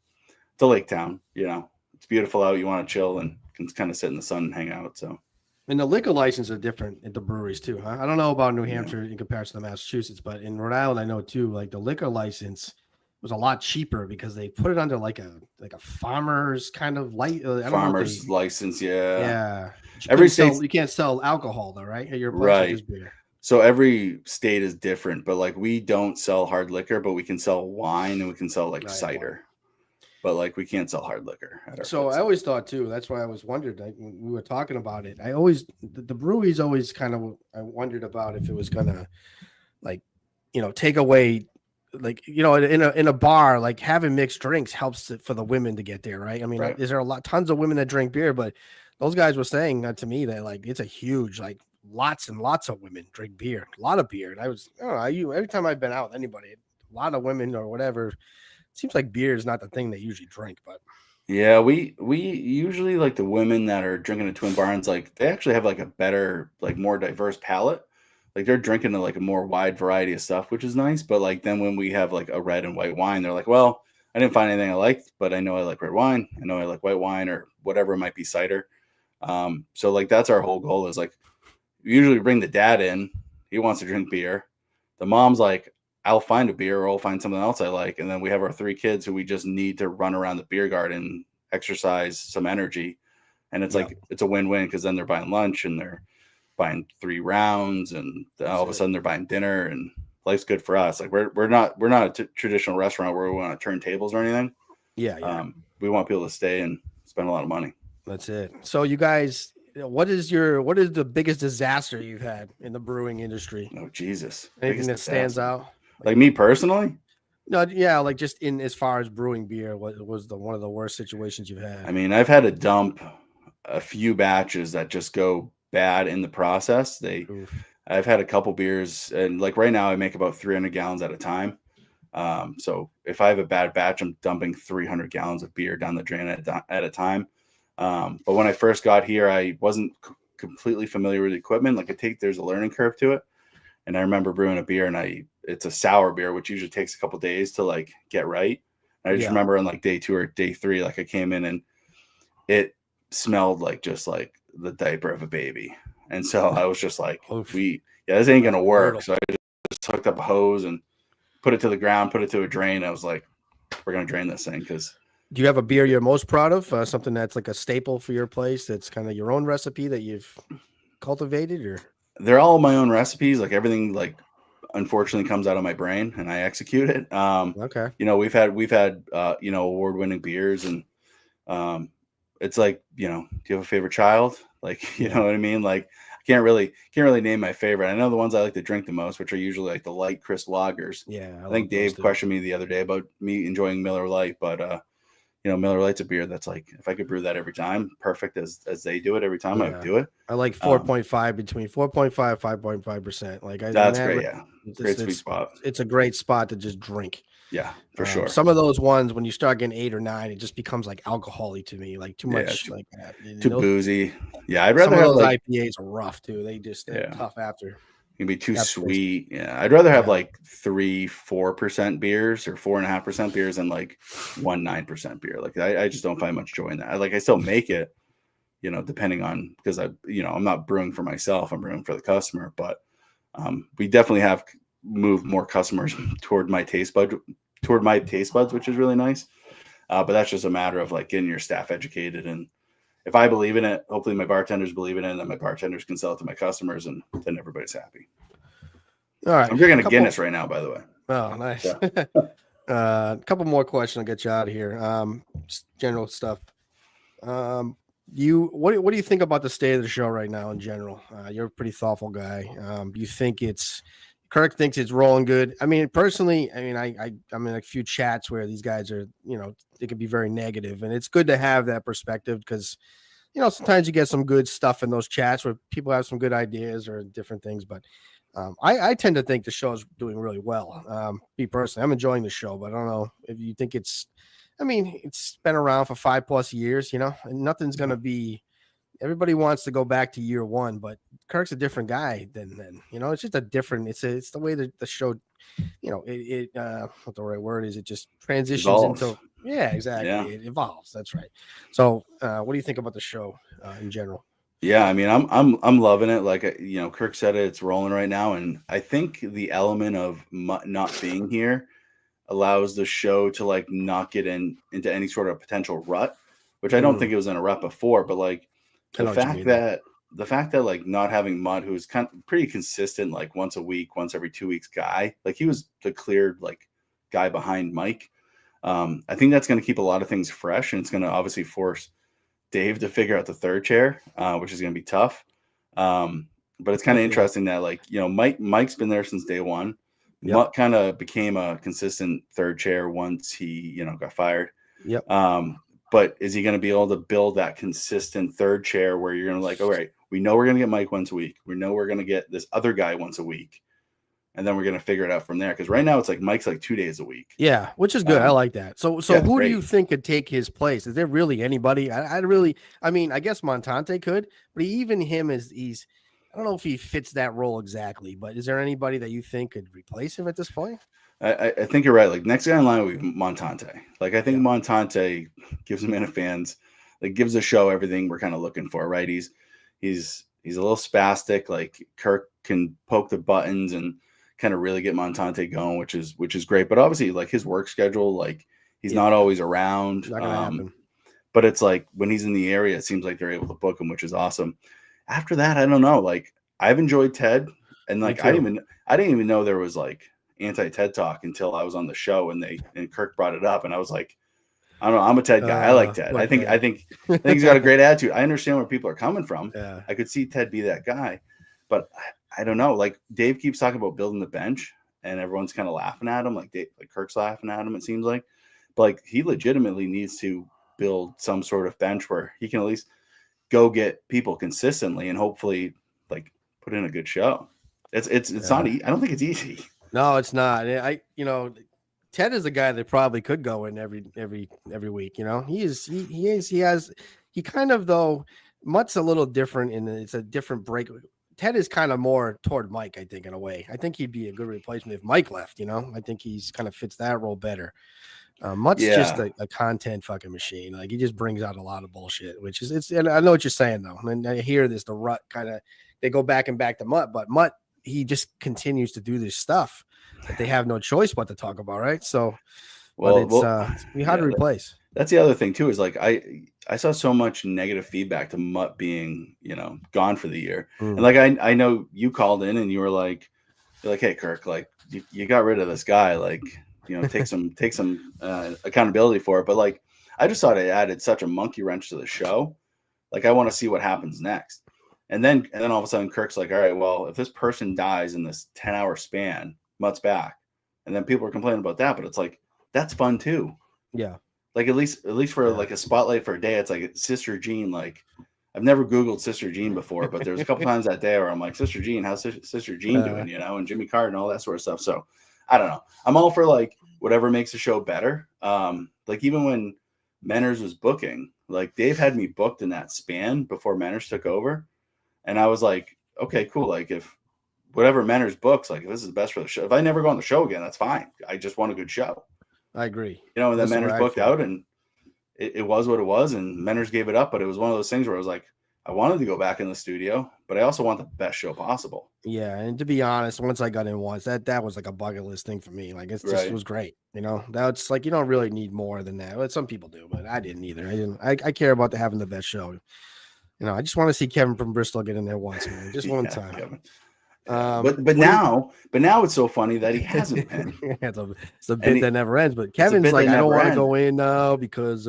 lake town, it's beautiful out. You want to chill and can kind of sit in the sun and hang out. So.
And the liquor license are different at the breweries too, huh? I don't know about New Hampshire in comparison to Massachusetts, but in Rhode Island, I know too, like the liquor license was a lot cheaper because they put it under like a farmer's kind of
farmer's license.
Yeah.
Every state,
you can't sell alcohol though, right? Your place is just beer.
So every state is different, but like we don't sell hard liquor, but we can sell wine and we can sell like cider. but like we can't sell hard liquor at our
So
place.
I always thought too. That's why I was wondered. Like, when we were talking about it, I always the breweries always kind of I wondered about if it was gonna like take away like in a bar like having mixed drinks helps for the women to get there, right? I mean,
Right.
is there tons of women that drink beer, but those guys were saying to me that like it's a huge like lots and lots of women drink beer, a lot of beer. And I was I don't know, every time I've been out with anybody, a lot of women or whatever. It seems like beer is not the thing they usually drink, but
Yeah, we usually like the women that are drinking at Twin Barns, like they actually have like a better, like more diverse palate. Like they're drinking like a more wide variety of stuff, which is nice. But like then when we have like a red and white wine, they're like, well, I didn't find anything I liked, but I know I like red wine. I know I like white wine or whatever it might be cider. So like that's our whole goal is like we usually bring the dad in. He wants to drink beer. The mom's like, I'll find a beer or I'll find something else I like. And then we have our 3 kids who we just need to run around the beer garden, exercise some energy. And it's
yeah,
like, it's a win-win because then they're buying lunch and they're buying 3 rounds and all of a sudden they're buying dinner and life's good for us. Like we're not a traditional restaurant where we want to turn tables or anything.
yeah.
We want people to stay and spend a lot of money.
That's it. So you guys, what is the biggest disaster you've had in the brewing industry?
Oh, Jesus.
Anything
Biggest
that stands
disaster.
out?
Like me personally,
No, yeah, like just in as far as brewing beer, what was the one of the worst situations you've
I
had?
mean, I've had to dump a few batches that just go bad in the process.
Oof.
I've had a couple beers, and like right now, I make about 300 gallons at a time. So if I have a bad batch, I'm dumping 300 gallons of beer down the drain at a time. But when I first got here, I wasn't completely familiar with the equipment. Like there's a learning curve to it. And I remember brewing a beer, and it's a sour beer, which usually takes a couple days to like get right. And I just
Yeah.
remember on like day 2 or day 3, like I came in and it smelled like just like the diaper of a baby. And so I was just like,
Oof.
this ain't
That's
gonna work.
brutal.
So I just hooked up a hose and put it to the ground, put it to a drain. I was like, we're gonna drain this thing because
Do you have a beer you're most proud of? Something that's like a staple for your place that's kind of your own recipe that you've cultivated or
they're all my own recipes. Like everything, like unfortunately comes out of my brain and I execute it.
okay.
We've had award-winning beers and it's like, do you have a favorite child? Like, you
Yeah.
know what I mean? Like can't really name my favorite. I know the ones I like to drink the most, which are usually like the light crisp lagers.
Yeah, I
I
love
think
those
Dave
too.
questioned me the other day about me enjoying Miller Lite, but Miller Lite's a beer that's like if I could brew that every time, perfect as they do it every time, I would
Yeah.
do it.
I like
Um,
4.5 between 4.5 5.5%. Like I in
that's
that
great, yeah.
it's,
Great sweet
it's
spot.
it's a great spot to just drink.
Yeah, for sure.
Some of those ones when you start getting 8 or 9, it just becomes like alcohol-y to me, like too
Yeah,
much like that. And
too
those
boozy. Yeah, I'd
some
rather
of
have
those
like
IPAs are rough too. They're
yeah,
tough after
it can be too
this.
sweet. Yeah, I'd rather have
Yeah.
like 3-4% beers or 4.5% beers than like 1-9% beer. Like I just don't find much joy in that. I still make it, depending on because I'm not brewing for myself. I'm brewing for the customer. But we definitely have moved more customers toward my taste buds, which is really nice. But that's just a matter of like getting your staff educated and if I believe in it, hopefully my bartenders believe in it, and then my bartenders can sell it to my customers, and then everybody's happy.
All right.
I'm drinking a
Couple
Guinness right now, by the way.
Oh, nice.
So,
A couple more questions. I'll get you out of here. Just general stuff. What do you think about the state of the show right now in general? You're a pretty thoughtful guy. Do you think Kirk thinks it's rolling good? I mean, personally, I'm in a few chats where these guys are, they can be very negative, and it's good to have that perspective because, sometimes you get some good stuff in those chats where people have some good ideas or different things, but I tend to think the show's doing really well. Me personally, I'm enjoying the show, but I don't know if you think it's been around for 5+ years, and nothing's going to be, everybody wants to go back to year one, but Kirk's a different guy than then, it's just a different, it's the way that the show, what the right word is, it just transitions
evolves.
into, yeah, exactly.
Yeah.
It evolves. That's right. So, what do you think about the show in general?
Yeah, I mean, I'm loving it. Like, Kirk said it, it's rolling right now, and I think the element of not being here allows the show to like not get into any sort of potential rut, which I don't
Mm,
think it was in a rut before. But like
I
the
know what you
fact
mean, though.
that like not having Mutt, who's kind of pretty consistent, like once a week, once every 2 weeks guy, like he was the clear like guy behind Mike. I think that's going to keep a lot of things fresh, and it's going to obviously force Dave to figure out the third chair, which is going to be tough. But it's kind of interesting that, like, you know, Mike's been there since day one.
Yep.
Mutt kind of became a consistent third chair once he, you know, got fired.
Yep.
But is he going to be able to build that consistent third chair where you're going to, like, all right, we know we're going to get Mike once a week. We know we're going to get this other guy once a week. And then we're going to figure it out from there. Because right now it's like Mike's like 2 days a week.
Yeah, which is good. I like that. So
yeah,
who
great.
do you think could take his place? Is there really anybody? I mean, I guess Montante could, but even him he's I don't know if he fits that role exactly, but is there anybody that you think could replace him at this point?
I think you're right. Like, next guy in line would be Montante. Like, I think Montante gives the man fans, like, gives the show everything we're kind of looking for, right? He's a little spastic. Like, Kirk can poke the buttons and kind of really get Montante going, which is great. But obviously, like, his work schedule, like, he's not always around.
Not gonna happen.
But it's like when he's in the area, it seems like they're able to book him, which is awesome. After that, I don't know. Like, I've enjoyed Ted, and like I didn't even know there was like anti-Ted talk until I was on the show and Kirk brought it up, and I was like, I don't know, I'm a Ted guy. I like Ted. I think he's got a great attitude. I understand where people are coming from.
Yeah.
I could see Ted be that guy, but I don't know. Like, Dave keeps talking about building the bench, and everyone's kind of laughing at him. Like Kirk's laughing at him, it seems like. But like, he legitimately needs to build some sort of bench where he can at least go get people consistently and hopefully like put in a good show. It's not. I don't think it's easy.
No, it's not. Ted is a guy that probably could go in every week. You know, he kind of, though, Mutt's a little different, and it's a different break. Ted is kind of more toward Mike, I think, in a way. I think he'd be a good replacement if Mike left. You know, I think he's kind of fits that role better. Mutt's just a content fucking machine. Like, he just brings out a lot of bullshit, which is and I know what you're saying though. And I hear this, the rut kind of, they go back to Mutt, but Mutt, he just continues to do this stuff that they have no choice but to talk about, right? So, it's hard to replace.
That's the other thing too, is like I saw so much negative feedback to Mutt being, you know, gone for the year. And like, I know you called in and you were like, hey, Kirk, like, you got rid of this guy, like, you know, take some accountability for it. But like, I just thought it added such a monkey wrench to the show. Like, I want to see what happens next. And then all of a sudden Kirk's like, all right, well, if this person dies in this 10-hour span, Mutt's back. And then people are complaining about that, but it's like, that's fun too.
Yeah.
Like, at least for like a spotlight for a day, it's like Sister Jean. Like, I've never Googled Sister Jean before, but there's a couple times that day where I'm like, Sister Jean, how's Sister Jean doing? You know, and Jimmy Carter and all that sort of stuff. So I don't know. I'm all for like whatever makes the show better. Like, even when Menners was booking, like, Dave had me booked in that span before Menners took over. And I was like, okay, cool. Like, if whatever Menners books, like, if this is the best for the show, if I never go on the show again, that's fine. I just want a good show.
I agree.
You know, and then Menners booked out, and it was what it was, and Menners gave it up. But it was one of those things where I was like, I wanted to go back in the studio, but I also want the best show possible.
Yeah, and to be honest, once I got in once, that was like a bucket list thing for me. Like, it was great. You know, that's like, you don't really need more than that. Well, some people do, but I didn't either. I care about having the best show. You know, I just want to see Kevin from Bristol get in there once, man, just one time.
But now it's so funny that he hasn't been.
It's a bit that never ends. But Kevin's like, I don't want to go in now because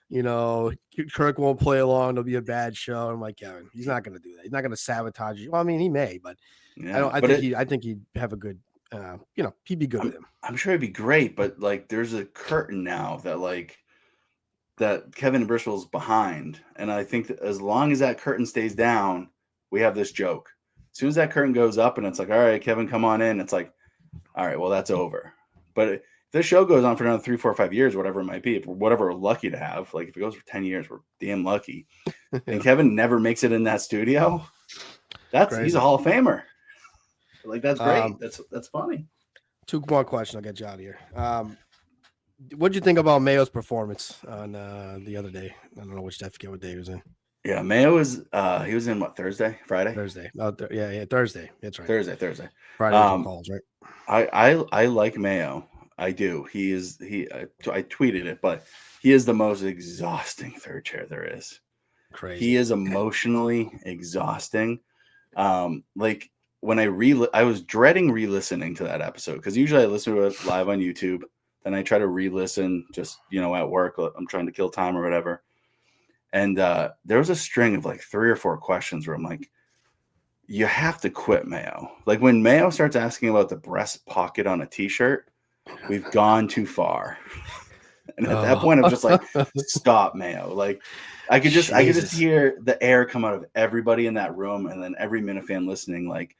you know, Kirk won't play along. It'll be a bad show. I'm like, Kevin, he's not going to do that. He's not going to sabotage you. Well, I mean, he may, but I think he'd have a good. You know, he'd be good with him.
I'm sure he'd be great, but like, there's a curtain now that Kevin Bristol's behind, and I think that as long as that curtain stays down, we have this joke. As soon as that curtain goes up and it's like, all right, Kevin, come on in, it's like, all right, well, that's over. But if this show goes on for another 3, 4, 5 years, whatever it might be, whatever we're lucky to have, like, if it goes for 10 years, we're damn lucky. And Kevin never makes it in that studio. He's a Hall of Famer. Like, that's great. That's funny.
2 more questions. I'll get you out of here. What did you think about Mayo's performance on the other day? I don't know I forget what day he was in.
Yeah, Mayo was he was in what, Friday?
Thursday. Oh, Thursday. That's right.
Thursday.
Friday calls, right?
I like Mayo. I do. I tweeted it, but he is the most exhausting third chair there is.
Crazy.
He is emotionally exhausting. Like, when I was dreading re-listening to that episode, because usually I listen to it live on YouTube. then I try to re-listen just, at work. I'm trying to kill time or whatever. And there was a string of like 3 or 4 questions where I'm like, you have to quit Mayo. Like when Mayo starts asking about the breast pocket on a t-shirt, we've gone too far. And at that point, I was just like, stop, Mayo. Like I could just hear the air come out of everybody in that room, and then every Minute fan listening, like,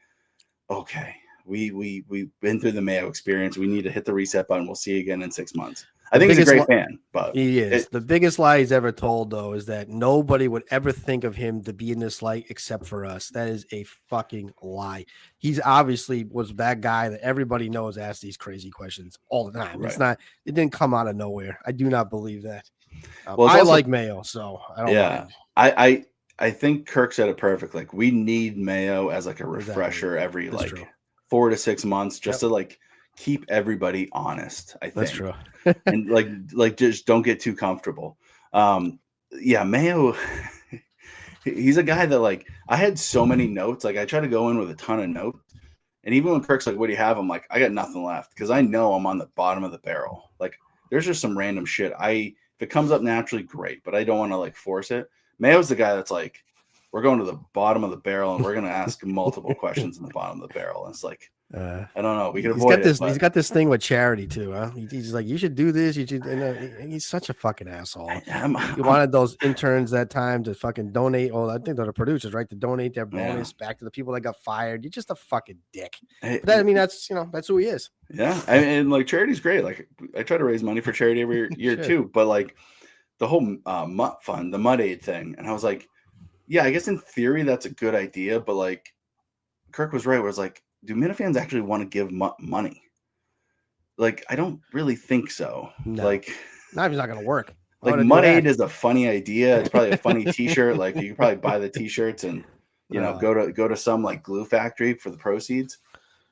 okay, we've been through the Mayo experience. We need to hit the reset button. We'll see you again in 6 months. I think he's a great fan, but
he is. The biggest lie he's ever told, though, is that nobody would ever think of him to be in this light except for us. That is a fucking lie. He's obviously was that guy that everybody knows asks these crazy questions all the time.
Right.
It didn't come out of nowhere. I do not believe that.
Well,
I like Mayo, so I don't mind.
I think Kirk said it perfect. Like we need Mayo as like a refresher every That's like true. 4 to 6 months, just to like keep everybody honest. I think
that's true.
And like just don't get too comfortable. Mayo, he's a guy that like I had so many notes. Like I try to go in with a ton of notes, and even when Kirk's like, "What do you have?" I'm like, "I got nothing left," because I know I'm on the bottom of the barrel. Like there's just some random shit. If it comes up naturally, great, but I don't want to like force it. Mayo's the guy that's like, we're going to the bottom of the barrel and we're going to ask multiple questions in the bottom of the barrel. And it's like, I don't know. We can avoid it.
He's got this thing with charity too, huh? He's like, you should do this. You should. He's such a fucking asshole. He wanted those interns that time to fucking donate. Well, I think they're the producers, right? To donate their bonus back to the people that got fired. You're just a fucking dick. That's who he is.
Yeah, and like charity's great. Like I try to raise money for charity every year too. But like the whole Mutt fund, the Mud Aid thing, and I was like, yeah, I guess in theory that's a good idea, but like Kirk was right. Where it's like, do Minifans actually want to give money? Like, I don't really think so.
No.
Like,
not not going to work.
Like, Mud Aid is a funny idea. It's probably a funny T-shirt. Like, you could probably buy the T-shirts and go to some like glue factory for the proceeds.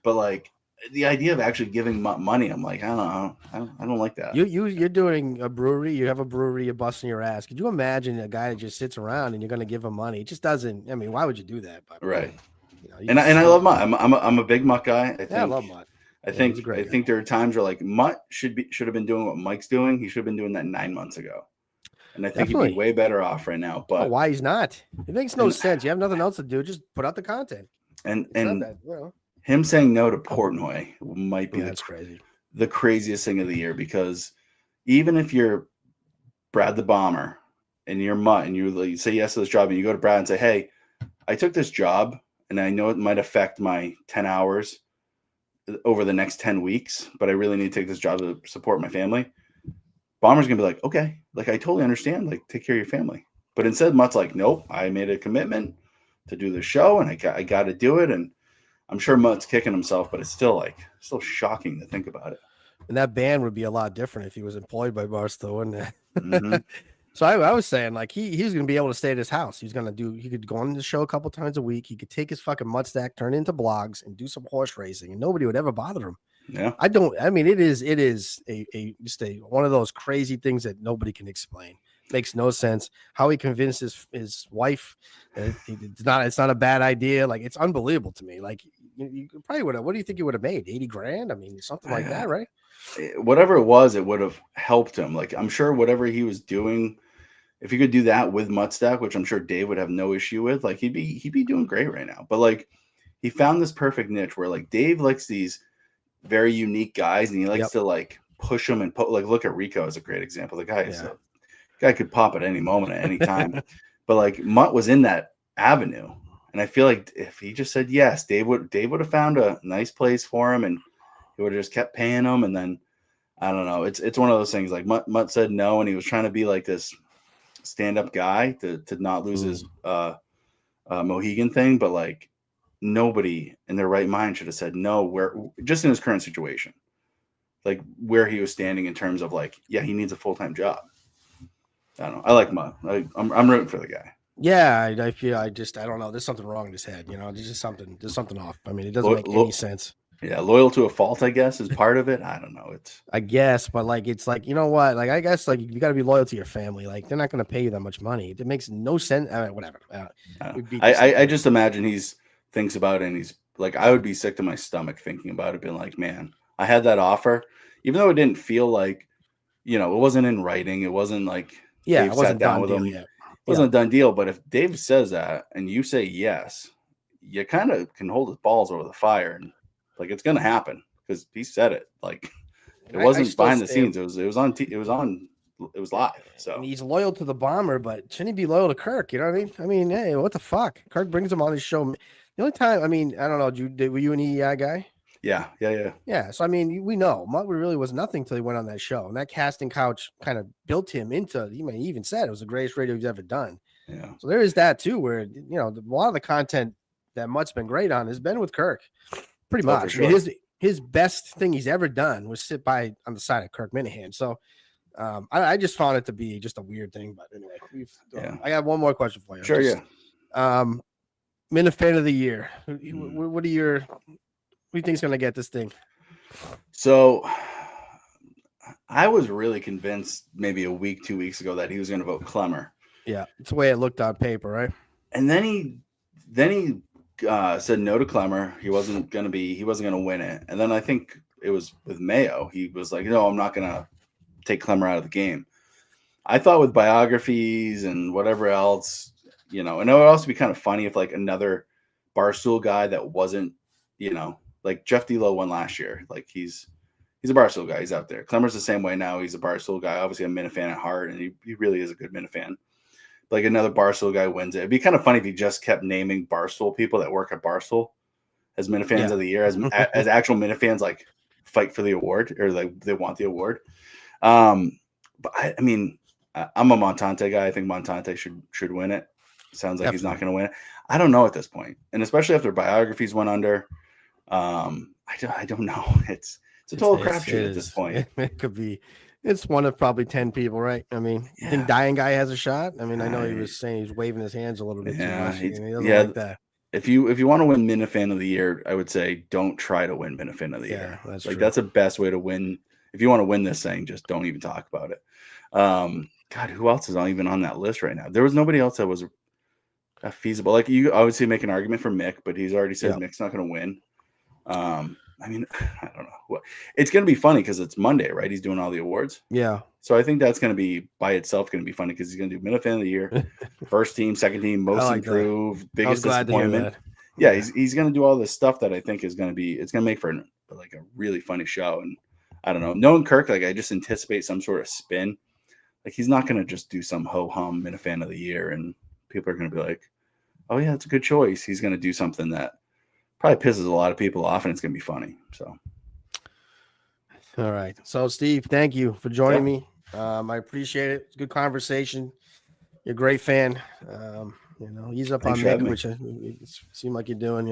But like the idea of actually giving money, I'm like, I don't like that.
You're doing a brewery. You have a brewery. You're busting your ass. Could you imagine a guy that just sits around and you're going to give him money? It just doesn't. I mean, why would you do that? But,
right. And I love Mutt. I'm a big Mutt guy. I love
Mutt.
I think there are times where like Mutt should have been doing what Mike's doing. He should have been doing that 9 months ago. And I think he'd be way better off right now. But
why he's not? It makes no sense. You have nothing else to do. Just put out the content.
And him saying no to Portnoy might be the craziest thing of the year, because even if you're Brad the Bomber and you're Mutt and you say yes to this job and you go to Brad and say, hey, I took this job and I know it might affect my 10 hours over the next 10 weeks, but I really need to take this job to support my family. Bomber's going to be like, okay, like I totally understand, like take care of your family. But instead Mutt's like, nope, I made a commitment to do the show and I got to do it. And I'm sure Mutt's kicking himself, but it's still shocking to think about it.
And that band would be a lot different if he was employed by Barstool, wouldn't it? Mm-hmm. So I was saying, like, he's going to be able to stay at his house. He could go on the show a couple times a week. He could take his fucking Mutt stack, turn it into blogs, and do some horse racing, and nobody would ever bother him.
Yeah.
It is one of those crazy things that nobody can explain. Makes no sense. How he convinced his wife that it's not a bad idea. Like, it's unbelievable to me. Like, you probably would have, what do you think he would have made? 80 grand? I mean, something like that, right?
Whatever it was, it would have helped him. Like, I'm sure whatever he was doing, if he could do that with Muttstack, which I'm sure Dave would have no issue with, like he'd be doing great right now. But like, he found this perfect niche where like Dave likes these very unique guys, and he likes to like push them and like look at Rico as a great example. The guy could pop at any moment at any time. But like Mutt was in that avenue, and I feel like if he just said yes, Dave would have found a nice place for him, and he would have just kept paying him. And then I don't know. It's one of those things. Like Mutt said no, and he was trying to be like this stand-up guy to not lose his Mohegan thing, but like nobody in their right mind should have said no, where just in his current situation, like where he was standing in terms of like, yeah, he needs a full-time job. I don't know. I like Mutt. I'm rooting for the guy.
Yeah, I feel I don't know. There's something wrong in his head. There's just something off. I mean, it doesn't make any sense.
Yeah, loyal to a fault, I guess, is part of it. I don't know.
I guess, but like, it's like, you know what? Like, I guess like you got to be loyal to your family. Like, they're not going to pay you that much money. It makes no sense. Whatever.
I just imagine thinks about it, and he's like, I would be sick to my stomach thinking about it, being like, man, I had that offer. even though it didn't feel like, it wasn't in writing. It wasn't like
Yeah,
Dave
it
sat
wasn't
down
done
with
deal
him.
yet.
It wasn't a done deal. But if Dave says that and you say yes, you kind of can hold his balls over the fire, and like it's gonna happen because he said it. Like it
I
wasn't
still
behind the
say,
scenes. It was on. It was live.
and
So
he's loyal to the Bomber, but shouldn't he be loyal to Kirk? You know what I mean? I mean, hey, what the fuck? Kirk brings him on his show. The only time, I mean, I don't know. Were you an EEI guy?
yeah.
Yeah. So I mean, we know Muttley really was nothing till he went on that show, and that casting couch kind of built him into. He even said it was the greatest radio he's ever done.
Yeah.
So there is that too, where a lot of the content that Mutt's been great on has been with Kirk, pretty much.
For sure.
I mean, his best thing he's ever done was sit by on the side of Kirk Minahan. So I just found it to be just a weird thing. But anyway, I got one more question for you.
Sure,
Minifan of the year. What do you think is going to get this thing?
So I was really convinced maybe a week, 2 weeks ago that he was going to vote Clemmer.
Yeah, it's the way it looked on paper, right?
And then he said no to Clemmer. He wasn't going to win it. And then I think it was with Mayo. He was like, no, I'm not going to take Clemmer out of the game. I thought with biographies and whatever else, and it would also be kind of funny if like another Barstool guy that wasn't, like Jeff D'Lo won last year. Like he's a Barstool guy. He's out there. Clemmer's the same way now. He's a Barstool guy. Obviously a Minifan at heart, and he really is a good Minifan. Like another Barstool guy wins it. It'd be kind of funny if he just kept naming Barstool people that work at Barstool as Minifans of the year, as actual Minifans like fight for the award or like they want the award. But I mean, I'm a Montante guy. I think Montante should win it. Sounds like he's not going to win it. I don't know at this point, and especially after biographies went under. I don't know. It's a total crapshoot at this point.
It could be. It's one of probably 10 people, right? I mean, you think Dying Guy has a shot? I mean, I know he was saying he's waving his hands a little bit too much. He doesn't like that.
If you want to win Minifan of the Year, I would say don't try to win Minifan of the Year.
That's
like
true.
That's the best way to win. If you want to win this thing, just don't even talk about it. God, who else is even on that list right now? There was nobody else that was feasible. Like you obviously make an argument for Mick, but he's already said Mick's not going to win. I mean, I don't know. It's going to be funny because it's Monday, right? He's doing all the awards.
Yeah.
So I think that's going to be by itself going to be funny because he's going to do Minifan of the Year, first team, second team, most improved, biggest disappointment. Yeah, he's going to do all this stuff that I think is going to make for like a really funny show. And I don't know, knowing Kirk, like I just anticipate some sort of spin. Like he's not going to just do some ho hum Minifan of the Year, and people are going to be like, "Oh yeah, it's a good choice." He's going to do something that probably pisses a lot of people off, and it's going to be funny. So,
all right. So, Steve, thank you for joining me. I appreciate it. It's a good conversation. You're a great fan. He's up on Mick, which it seemed like you're doing.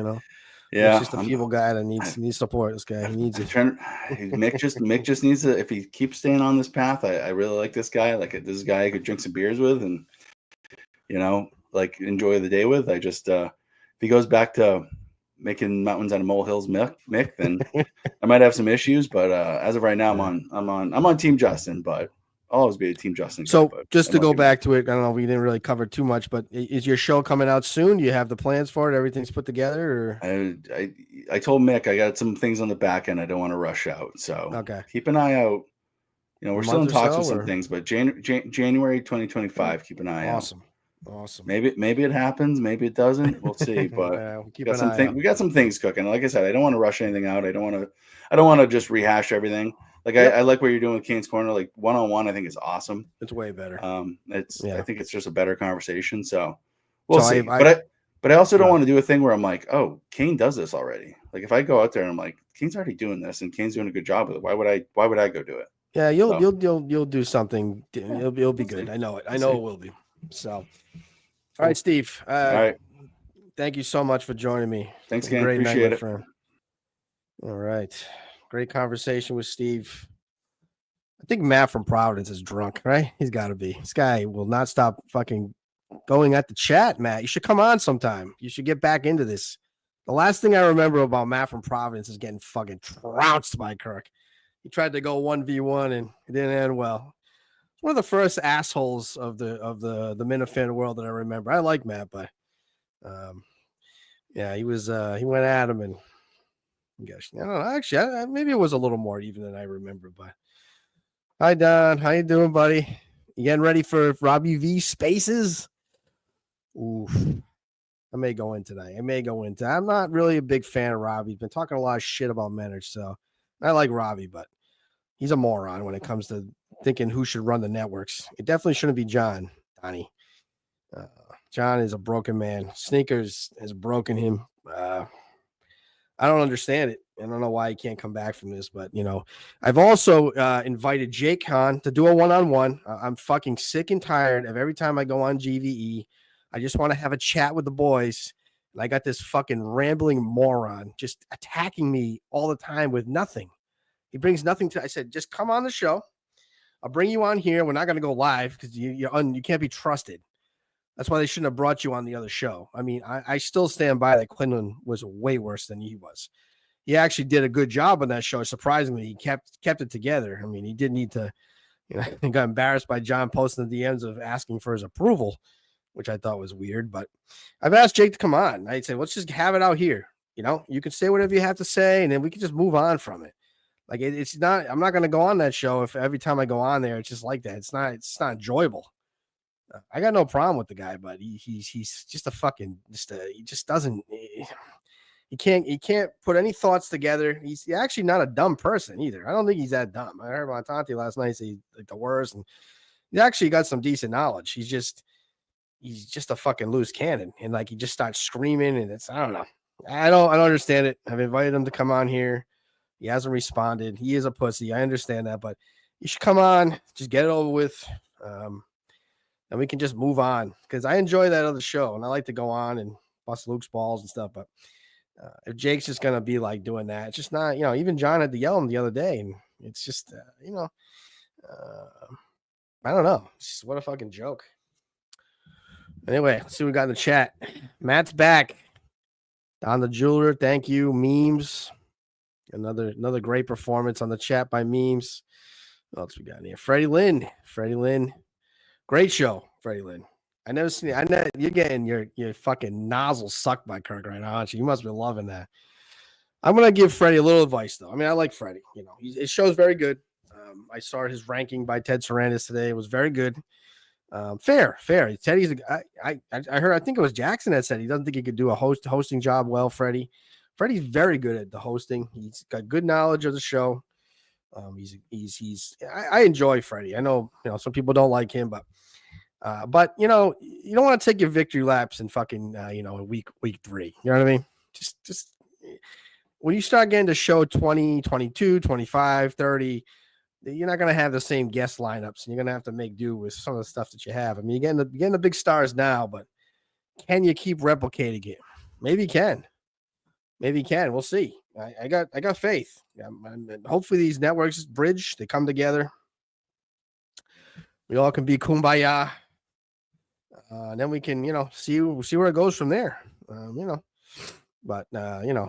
Yeah,
he's just a feeble guy that needs support. This guy, he needs it.
Mick just needs to. If he keeps staying on this path, I really like this guy. Like this guy I could drink some beers with, and like enjoy the day with. I just if he goes back to making mountains out of molehills, Mick, then I might have some issues. But as of right now, I'm on Team Justin, but I'll always be a Team Justin.
So just to go back to it, I don't know, we didn't really cover too much, but is your show coming out soon? Do you have the plans for it? Everything's put together? Or?
I told Mick I got some things on the back end. I don't want to rush out. So keep an eye out. We're still in talks with some things, but January 2025, keep an eye out.
Awesome.
Maybe it happens. Maybe it doesn't. We'll see. But we got some things cooking. Like I said, I don't want to rush anything out. I don't want to just rehash everything. Like I like what you're doing with Kane's Corner. Like one-on-one, I think is awesome.
It's way better.
I think it's just a better conversation. So we'll see. But I also don't want to do a thing where I'm like, oh, Kane does this already. Like if I go out there and I'm like, Kane's already doing this, and Kane's doing a good job with it. Why would I go do it?
Yeah, you'll do something. It'll be good. I know it. I know it will be. So, all right, Steve.
All right.
Thank you so much for joining me.
Thanks again. Appreciate it.
Friend. All right. Great conversation with Steve. I think Matt from Providence is drunk, right? He's got to be. This guy will not stop fucking going at the chat, Matt. You should come on sometime. You should get back into this. The last thing I remember about Matt from Providence is getting fucking trounced by Kirk. He tried to go 1v1 and it didn't end well. One of the first assholes of the Minifan world that I remember. I like Matt, but he went at him and I guess I don't know. Actually, maybe it was a little more even than I remember. But hi, Don. How you doing, buddy? You getting ready for Robbie V Spaces? Oof. I may go in tonight. I'm not really a big fan of Robbie. He's been talking a lot of shit about Menage, so I like Robbie, but he's a moron when it comes to thinking who should run the networks. It definitely shouldn't be John, Donnie. John is a broken man. Sneakers has broken him. I don't understand it. I don't know why he can't come back from this, but I've also invited Jake Hahn to do a one-on-one. I'm fucking sick and tired of every time I go on GVE. I just want to have a chat with the boys. And I got this fucking rambling moron just attacking me all the time with nothing. He brings nothing to. I said, just come on the show. I'll bring you on here. We're not going to go live because you can't be trusted. That's why they shouldn't have brought you on the other show. I mean, I still stand by that Quinlan was way worse than he was. He actually did a good job on that show. Surprisingly, he kept it together. I mean, he didn't need to, he got embarrassed by John posting the DMs of asking for his approval, which I thought was weird. But I've asked Jake to come on. I'd say, let's just have it out here. You can say whatever you have to say, and then we can just move on from it. Like it's not. I'm not going to go on that show if every time I go on there, it's just like that. It's not enjoyable. I got no problem with the guy, but he's just a fucking he just doesn't. He can't put any thoughts together. He's actually not a dumb person either. I don't think he's that dumb. I heard Montanti last night say he's like the worst, and he's actually got some decent knowledge. He's just a fucking loose cannon, and like he just starts screaming, and I don't know. I don't understand it. I've invited him to come on here. He hasn't responded. He is a pussy. I understand that, but you should come on. Just get it over with. And we can just move on because I enjoy that other show and I like to go on and bust Luke's balls and stuff. But if Jake's just going to be like doing that, it's just not, even John had to yell him the other day. And it's just, I don't know. What a fucking joke. Anyway, let's see what we got in the chat. Matt's back. Don the Jeweler. Thank you. Memes. Another great performance on the chat by Memes. What else we got in here? Freddie Lynn. Great show, Freddie Lynn. I never seen it. I know you're getting your fucking nozzle sucked by Kirk right now, aren't you? You must be loving that. I'm gonna give Freddie a little advice though. I mean, I like Freddie. His show's very good. I saw his ranking by Ted Sarandis today. It was very good. Fair. Teddy's. I heard. I think it was Jackson that said he doesn't think he could do a hosting job well. Freddie's very good at the hosting. He's got good knowledge of the show. I enjoy Freddie. I know, some people don't like him, but you don't want to take your victory laps in fucking, in week 3. You know what I mean? Just when you start getting to show 20, 22, 25, 30, you're not going to have the same guest lineups and you're going to have to make do with some of the stuff that you have. I mean, you're getting the big stars now, but can you keep replicating it? Maybe you can. We'll see. I got faith. And hopefully these networks bridge. They come together. We all can be kumbaya. And then we can, see where it goes from there. But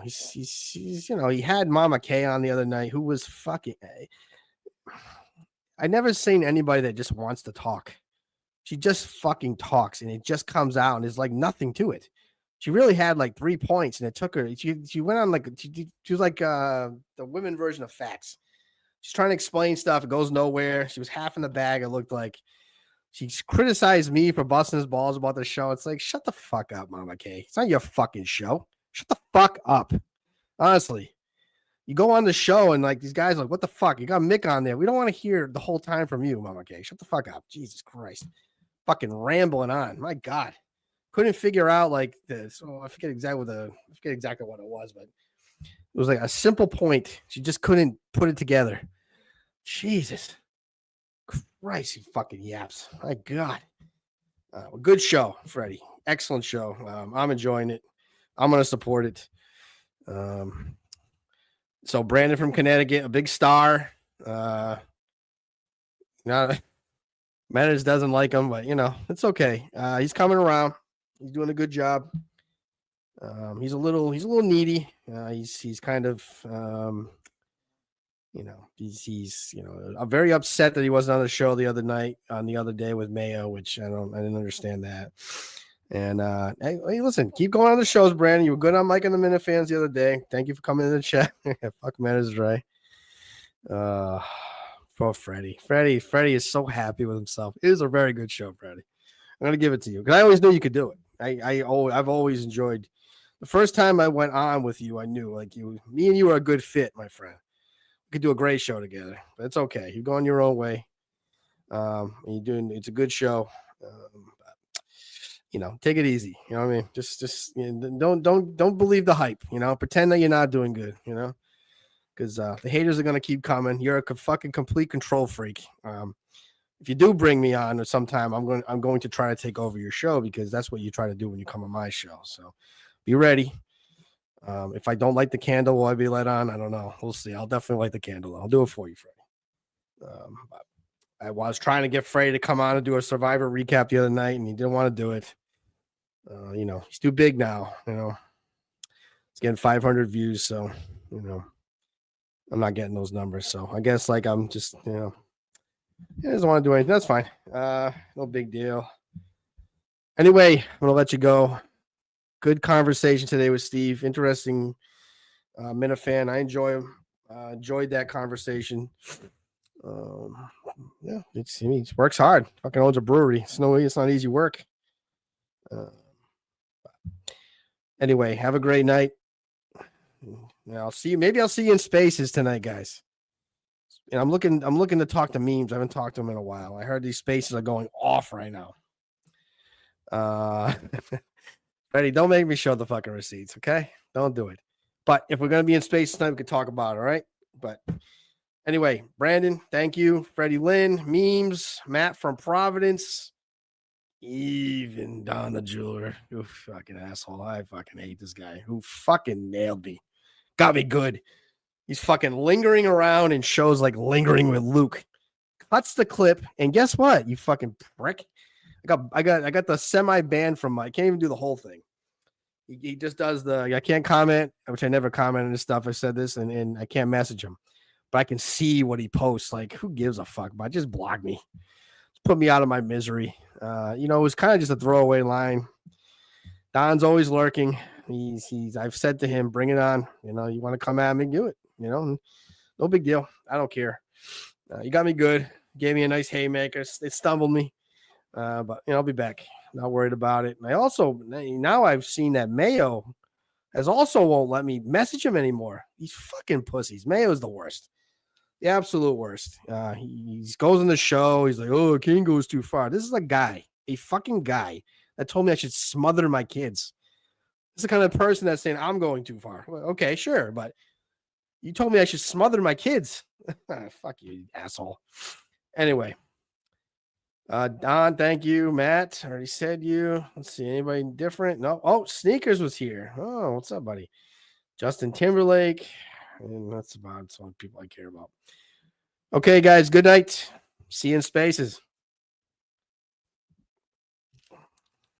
he's he had Mama K on the other night, who was fucking. I never seen anybody that just wants to talk. She just fucking talks, and it just comes out, and there's like nothing to it. She really had like 3 points, and it took her. She went on like she was like the women version of facts. She's trying to explain stuff. It goes nowhere. She was half in the bag. It looked like she criticized me for busting his balls about the show. It's like, shut the fuck up, Mama K. It's not your fucking show. Shut the fuck up. Honestly, you go on the show and like these guys are like, what the fuck? You got Mick on there. We don't want to hear the whole time from you, Mama K. Shut the fuck up. Jesus Christ. Fucking rambling on. My God. Couldn't figure out like this. Oh, I forget exactly what it was, but it was like a simple point. She just couldn't put it together. Jesus Christ, he fucking yaps. My God. Good show, Freddie. Excellent show. I'm enjoying it. I'm going to support it. So Brandon from Connecticut, a big star. Manners doesn't like him, but it's okay. He's coming around. He's doing a good job. He's a little needy. He's kind of he's I'm very upset that he wasn't on the show the other day with Mayo, which I didn't understand that. And hey, listen, keep going on the shows, Brandon. You were good on Mike and the Minifans the other day. Thank you for coming in the chat. Fuck matters, Dre. Poor Freddie. Freddie is so happy with himself. It was a very good show, Freddie. I'm gonna give it to you because I always knew you could do it. I've always enjoyed. The first time I went on with you, I knew like me and you were a good fit, my friend. We could do a great show together. But it's okay. You're going your own way. It's a good show. Take it easy. You know what I mean? Just don't believe the hype. Pretend that you're not doing good. Because the haters are gonna keep coming. You're a fucking complete control freak. If you do bring me on or sometime, I'm going to try to take over your show because that's what you try to do when you come on my show. So be ready. If I don't light the candle, will I be let on? I don't know. We'll see. I'll definitely light the candle. I'll do it for you, Freddie. I was trying to get Freddie to come on and do a Survivor recap the other night, and he didn't want to do it. He's too big now. He's getting 500 views, so I'm not getting those numbers. So I guess like I'm just he doesn't want to do anything. That's fine. No big deal. Anyway, I'm gonna let you go. Good conversation today with Steve. Interesting Minifan. I enjoyed that conversation. He works hard. Fucking owns a brewery. It's not easy work. Anyway, have a great night. I'll see you. Maybe I'll see you in Spaces tonight, guys. And I'm looking to talk to Memes. I haven't talked to him in a while. I heard these Spaces are going off right now. Freddie, don't make me show the fucking receipts, okay? Don't do it. But if we're gonna be in Spaces tonight, we can talk about it, all right? But anyway, Brandon, thank you. Freddie Lynn, Memes, Matt from Providence, even Don the Jeweler. You fucking asshole. I fucking hate this guy who fucking nailed me. Got me good. He's fucking lingering around in shows like Lingering with Luke. Cuts the clip, and guess what? You fucking prick. I got the semi-ban from I can't even do the whole thing. He just does I can't comment, which I never comment on this stuff. I said this, and I can't message him. But I can see what he posts. Like, who gives a fuck? But just block me. Just put me out of my misery. It was kind of just a throwaway line. Don's always lurking. I've said to him, bring it on. You want to come at me, do it. No big deal. I don't care. You got me good. Gave me a nice haymaker. It stumbled me. But I'll be back. Not worried about it. And I also, now I've seen that Mayo also won't let me message him anymore. These fucking pussies. Mayo's the worst. The absolute worst. He goes on the show. He's like, oh, Kane goes too far. This is a fucking guy that told me I should smother my kids. This is the kind of person that's saying I'm going too far. Well, okay, sure. But you told me I should smother my kids. Fuck you, asshole. Anyway. Don, thank you. Matt, I already said you. Let's see. Anybody different? No. Oh, Sneakers was here. Oh, what's up, buddy? Justin Timberlake. And that's about some people I care about. Okay, guys. Good night. See you in Spaces.